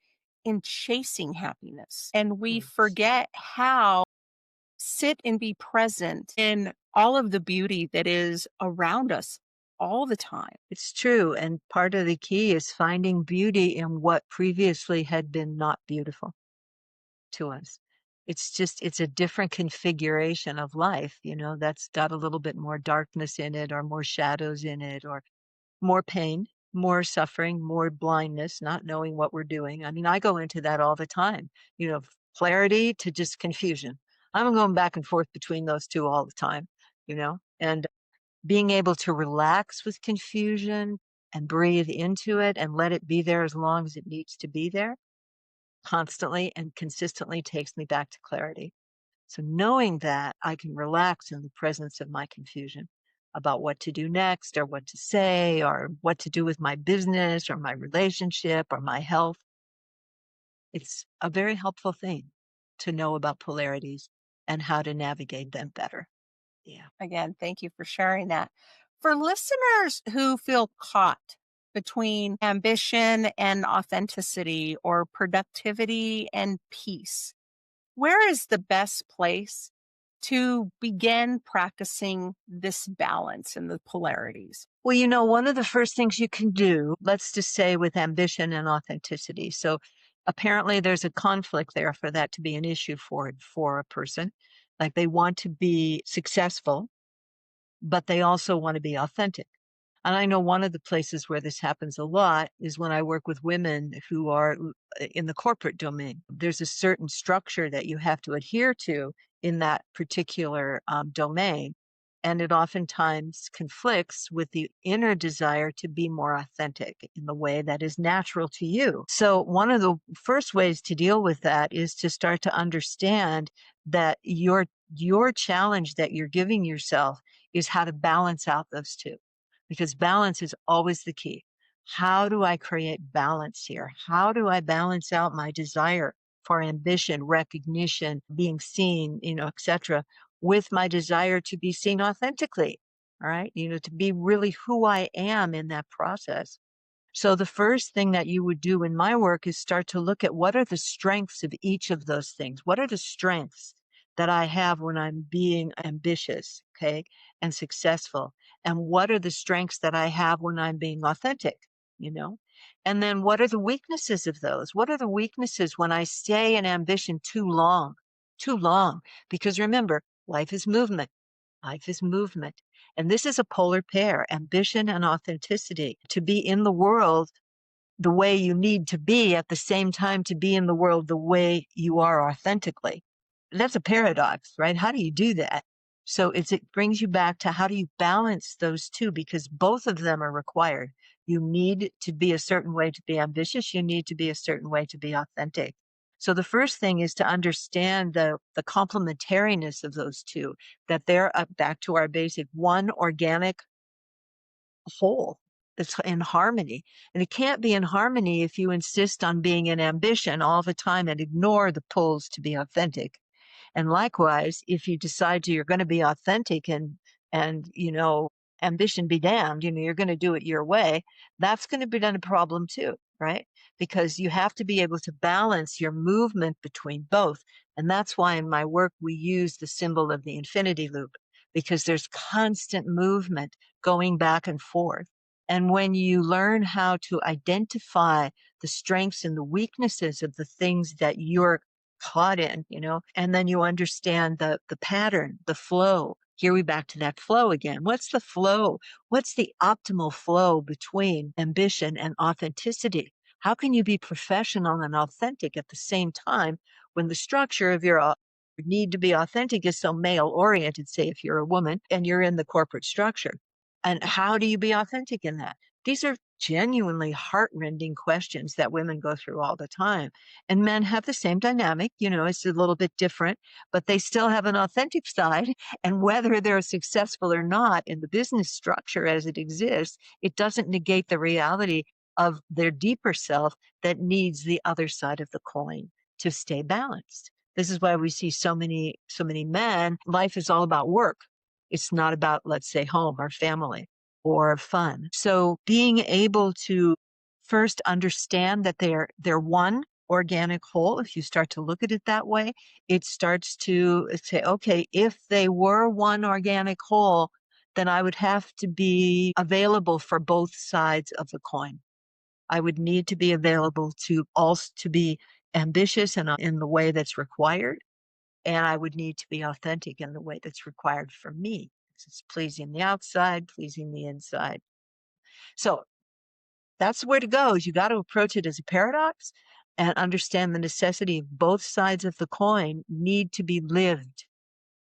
chasing happiness. And we yes. forget how sit and be present in all of the beauty that is around us all the time. It's true. And part of the key is finding beauty in what previously had been not beautiful to us. It's a different configuration of life, that's got a little bit more darkness in it or more shadows in it or more pain, more suffering, more blindness, not knowing what we're doing. I mean, I go into that all the time, clarity to just confusion. I'm going back and forth between those two all the time, and being able to relax with confusion and breathe into it and let it be there as long as it needs to be there constantly and consistently takes me back to clarity. So knowing that, I can relax in the presence of my confusion about what to do next or what to say or what to do with my business or my relationship or my health. It's a very helpful thing to know about polarities and how to navigate them better. Yeah. Again, thank you for sharing that. For listeners who feel caught between ambition and authenticity or productivity and peace, where is the best place to begin practicing this balance in the polarities? Well, one of the first things you can do, let's just say with ambition and authenticity. So apparently there's a conflict there for that to be an issue for a person. Like they want to be successful, but they also want to be authentic. And I know one of the places where this happens a lot is when I work with women who are in the corporate domain. There's a certain structure that you have to adhere to in that particular domain. And it oftentimes conflicts with the inner desire to be more authentic in the way that is natural to you. So, one of the first ways to deal with that is to start to understand that your challenge that you're giving yourself is how to balance out those two because balance is always the key. How do I create balance here? How do I balance out my desire for ambition, recognition, being seen, etc., with my desire to be seen authentically? All right. To be really who I am in that process. So the first thing that you would do in my work is start to look at what are the strengths of each of those things. What are the strengths that I have when I'm being ambitious, okay, and successful? And what are the strengths that I have when I'm being authentic, you know? And then what are the weaknesses of those? What are the weaknesses when I stay in ambition too long? Too long. Because remember, life is movement. Life is movement. And this is a polar pair, ambition and authenticity. To be in the world the way you need to be at the same time to be in the world the way you are authentically. That's a paradox, right? How do you do that? So it brings you back to how do you balance those two because both of them are required. You need to be a certain way to be ambitious. You need to be a certain way to be authentic. So the first thing is to understand the complementariness of those two, that they're back to our basic one organic whole that's in harmony. And it can't be in harmony if you insist on being in ambition all the time and ignore the pulls to be authentic. And likewise, if you decide you're going to be authentic and ambition be damned, you're going to do it your way, that's going to be then a problem too, right? Because you have to be able to balance your movement between both. And that's why in my work we use the symbol of the infinity loop, because there's constant movement going back and forth. And when you learn how to identify the strengths and the weaknesses of the things that you're caught in, and then you understand the pattern, the flow. Here we back to that flow again. What's the flow? What's the optimal flow between ambition and authenticity? How can you be professional and authentic at the same time when the structure of your need to be authentic is so male oriented, say if you're a woman and you're in the corporate structure? And how do you be authentic in that? These are genuinely heartrending questions that women go through all the time. And men have the same dynamic, it's a little bit different, but they still have an authentic side. And whether they're successful or not in the business structure as it exists, it doesn't negate the reality of their deeper self that needs the other side of the coin to stay balanced. This is why we see so many men, life is all about work. It's not about, let's say, home or family or fun. So being able to first understand that they're one organic whole, if you start to look at it that way, it starts to say, okay, if they were one organic whole, then I would have to be available for both sides of the coin. I would need to be available to also to be ambitious and in the way that's required, and I would need to be authentic in the way that's required from me. It's pleasing the outside, pleasing the inside. So that's the way to go is you got to approach it as a paradox and understand the necessity of both sides of the coin need to be lived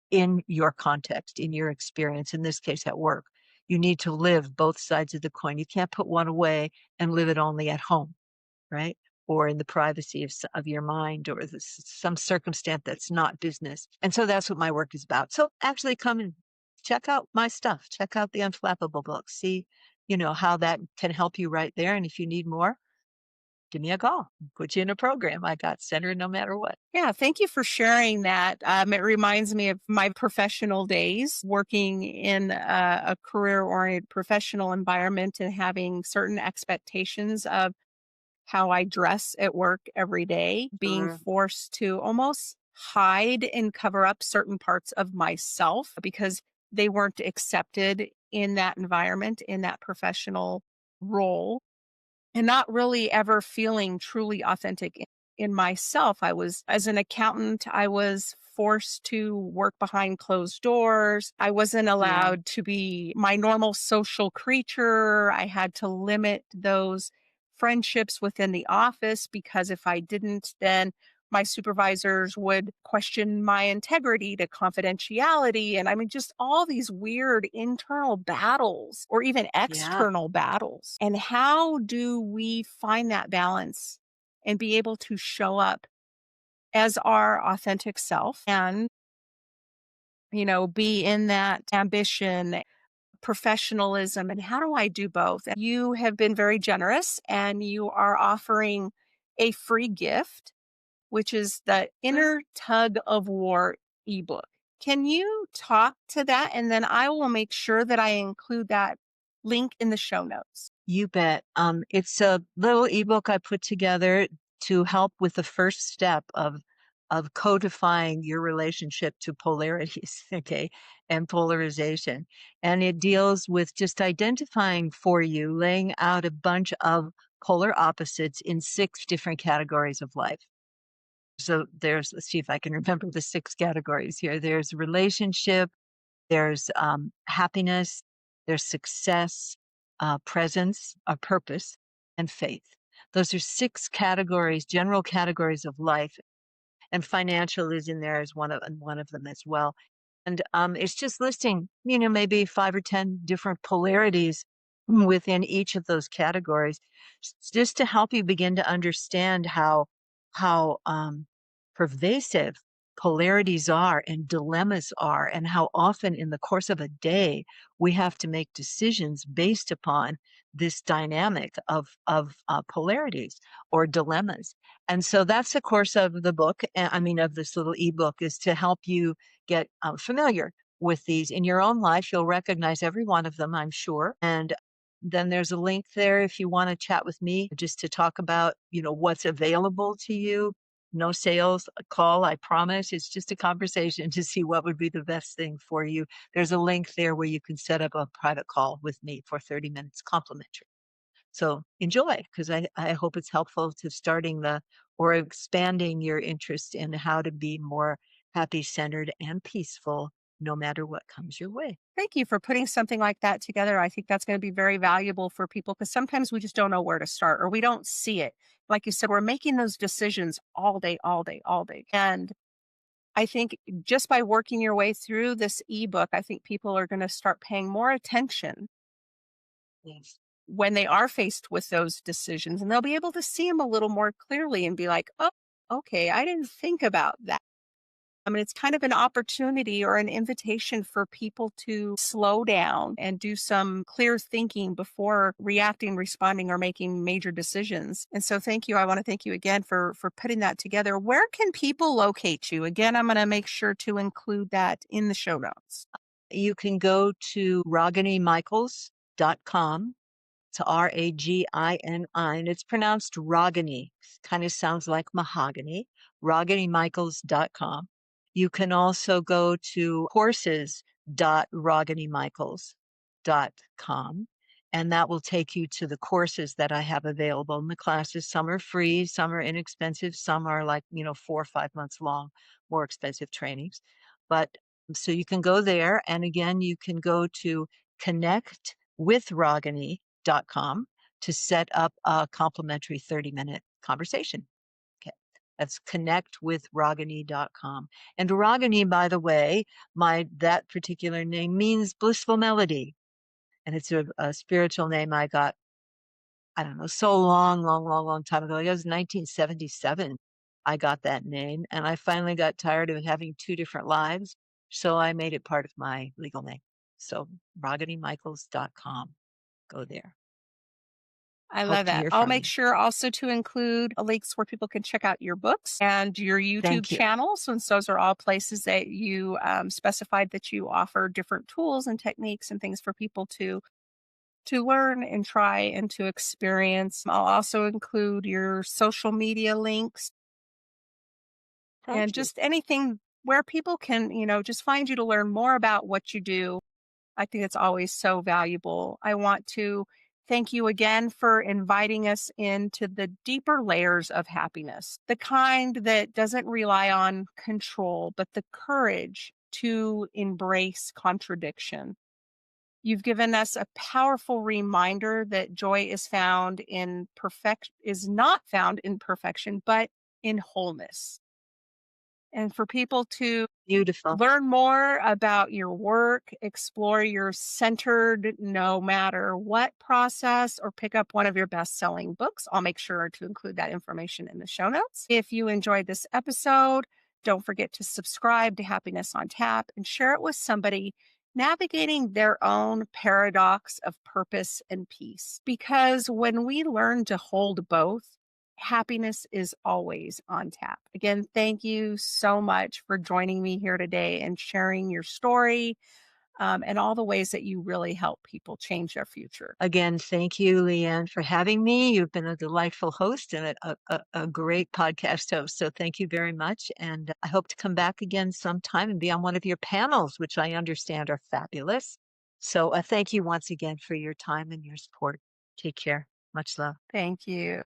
in your context, in your experience, in this case at work. You need to live both sides of the coin. You can't put one away and live it only at home, right? Or in the privacy of your mind or some circumstance that's not business. And so that's what my work is about. So actually come and check out my stuff. Check out the Unflappable book. See, how that can help you right there. And if you need more, give me a call. Put you in a program. I got centered no matter what. Yeah, thank you for sharing that. It reminds me of my professional days working in a career oriented professional environment and having certain expectations of how I dress at work every day, being Sure. forced to almost hide and cover up certain parts of myself because they weren't accepted in that environment, in that professional role, and not really ever feeling truly authentic in myself. As an accountant, I was forced to work behind closed doors. I wasn't Yeah. allowed to be my normal social creature. I had to limit those friendships within the office because if I didn't, then my supervisors would question my integrity to confidentiality. And I mean, just all these weird internal battles or even Yeah. external battles. And how do we find that balance and be able to show up as our authentic self and, be in that ambition, professionalism? And how do I do both? You have been very generous and you are offering a free gift which is the Inner Tug of War ebook. Can you talk to that? And then I will make sure that I include that link in the show notes. You bet. It's a little ebook I put together to help with the first step of codifying your relationship to polarities, okay, and polarization. And it deals with just identifying for you, laying out a bunch of polar opposites in 6 different categories of life. So let's see if I can remember the 6 categories here. There's relationship, there's happiness, there's success, presence, purpose, and faith. Those are 6 categories, general categories of life, and financial is in there as one of them as well. And it's just listing, maybe 5 or 10 different polarities within each of those categories, just to help you begin to understand how pervasive polarities are and dilemmas are, and how often in the course of a day we have to make decisions based upon this dynamic of polarities or dilemmas. And so that's the course of the book. I mean, of this little ebook, is to help you get familiar with these in your own life. You'll recognize every one of them, I'm sure. And then there's a link there if you want to chat with me just to talk about, what's available to you. No sales call, I promise. It's just a conversation to see what would be the best thing for you. There's a link there where you can set up a private call with me for 30 minutes complimentary. So enjoy, because I hope it's helpful to starting or expanding your interest in how to be more happy, centered, and peaceful no matter what comes your way. Thank you for putting something like that together. I think that's going to be very valuable for people because sometimes we just don't know where to start or we don't see it. Like you said, we're making those decisions all day, all day, all day. And I think just by working your way through this ebook, I think people are going to start paying more attention Yes. when they are faced with those decisions and they'll be able to see them a little more clearly and be like, oh, okay, I didn't think about that. I mean, it's kind of an opportunity or an invitation for people to slow down and do some clear thinking before reacting, responding, or making major decisions. And so thank you. I want to thank you again for putting that together. Where can people locate you? Again, I'm going to make sure to include that in the show notes. You can go to raginimichaels.com. It's Ragini, and it's pronounced Ragini. Kind of sounds like mahogany. Raginimichaels.com. You can also go to courses.raginimichaels.com. and that will take you to the courses that I have available in the classes. Some are free, some are inexpensive, some are like, 4 or 5 months long, more expensive trainings. But so you can go there. And again, you can go to connectwithragini.com to set up a complimentary 30-minute conversation. Okay. That's connectwithragini.com. And Ragini, by the way, that particular name means blissful melody. And it's a spiritual name I got, I don't know, so long, long, long, long time ago. It was 1977. I got that name, and I finally got tired of having two different lives, so I made it part of my legal name. So raginimichaels.com. Go there. I Hope love to that. hear I'll from make you. sure also to include links where people can check out your books and your YouTube Thank you. channel, since those are all places that you specified that you offer different tools and techniques and things for people to learn and try and to experience. I'll also include your social media links and Thank you. just anything where people can, just find you to learn more about what you do. I think it's always so valuable. I want to thank you again for inviting us into the deeper layers of happiness, the kind that doesn't rely on control, but the courage to embrace contradiction. You've given us a powerful reminder that joy is not found in perfection, but in wholeness. And for people to Beautiful. learn more about your work, explore your centered no matter what process, or pick up one of your best selling books. I'll make sure to include that information in the show notes. If you enjoyed this episode, don't forget to subscribe to Happiness on Tap and share it with somebody navigating their own paradox of purpose and peace. Because when we learn to hold both, happiness is always on tap. Again, thank you so much for joining me here today and sharing your story and all the ways that you really help people change their future. Again, thank you, Leanne, for having me. You've been a delightful host and a great podcast host. So thank you very much. And I hope to come back again sometime and be on one of your panels, which I understand are fabulous. So thank you once again for your time and your support. Take care. Much love. Thank you.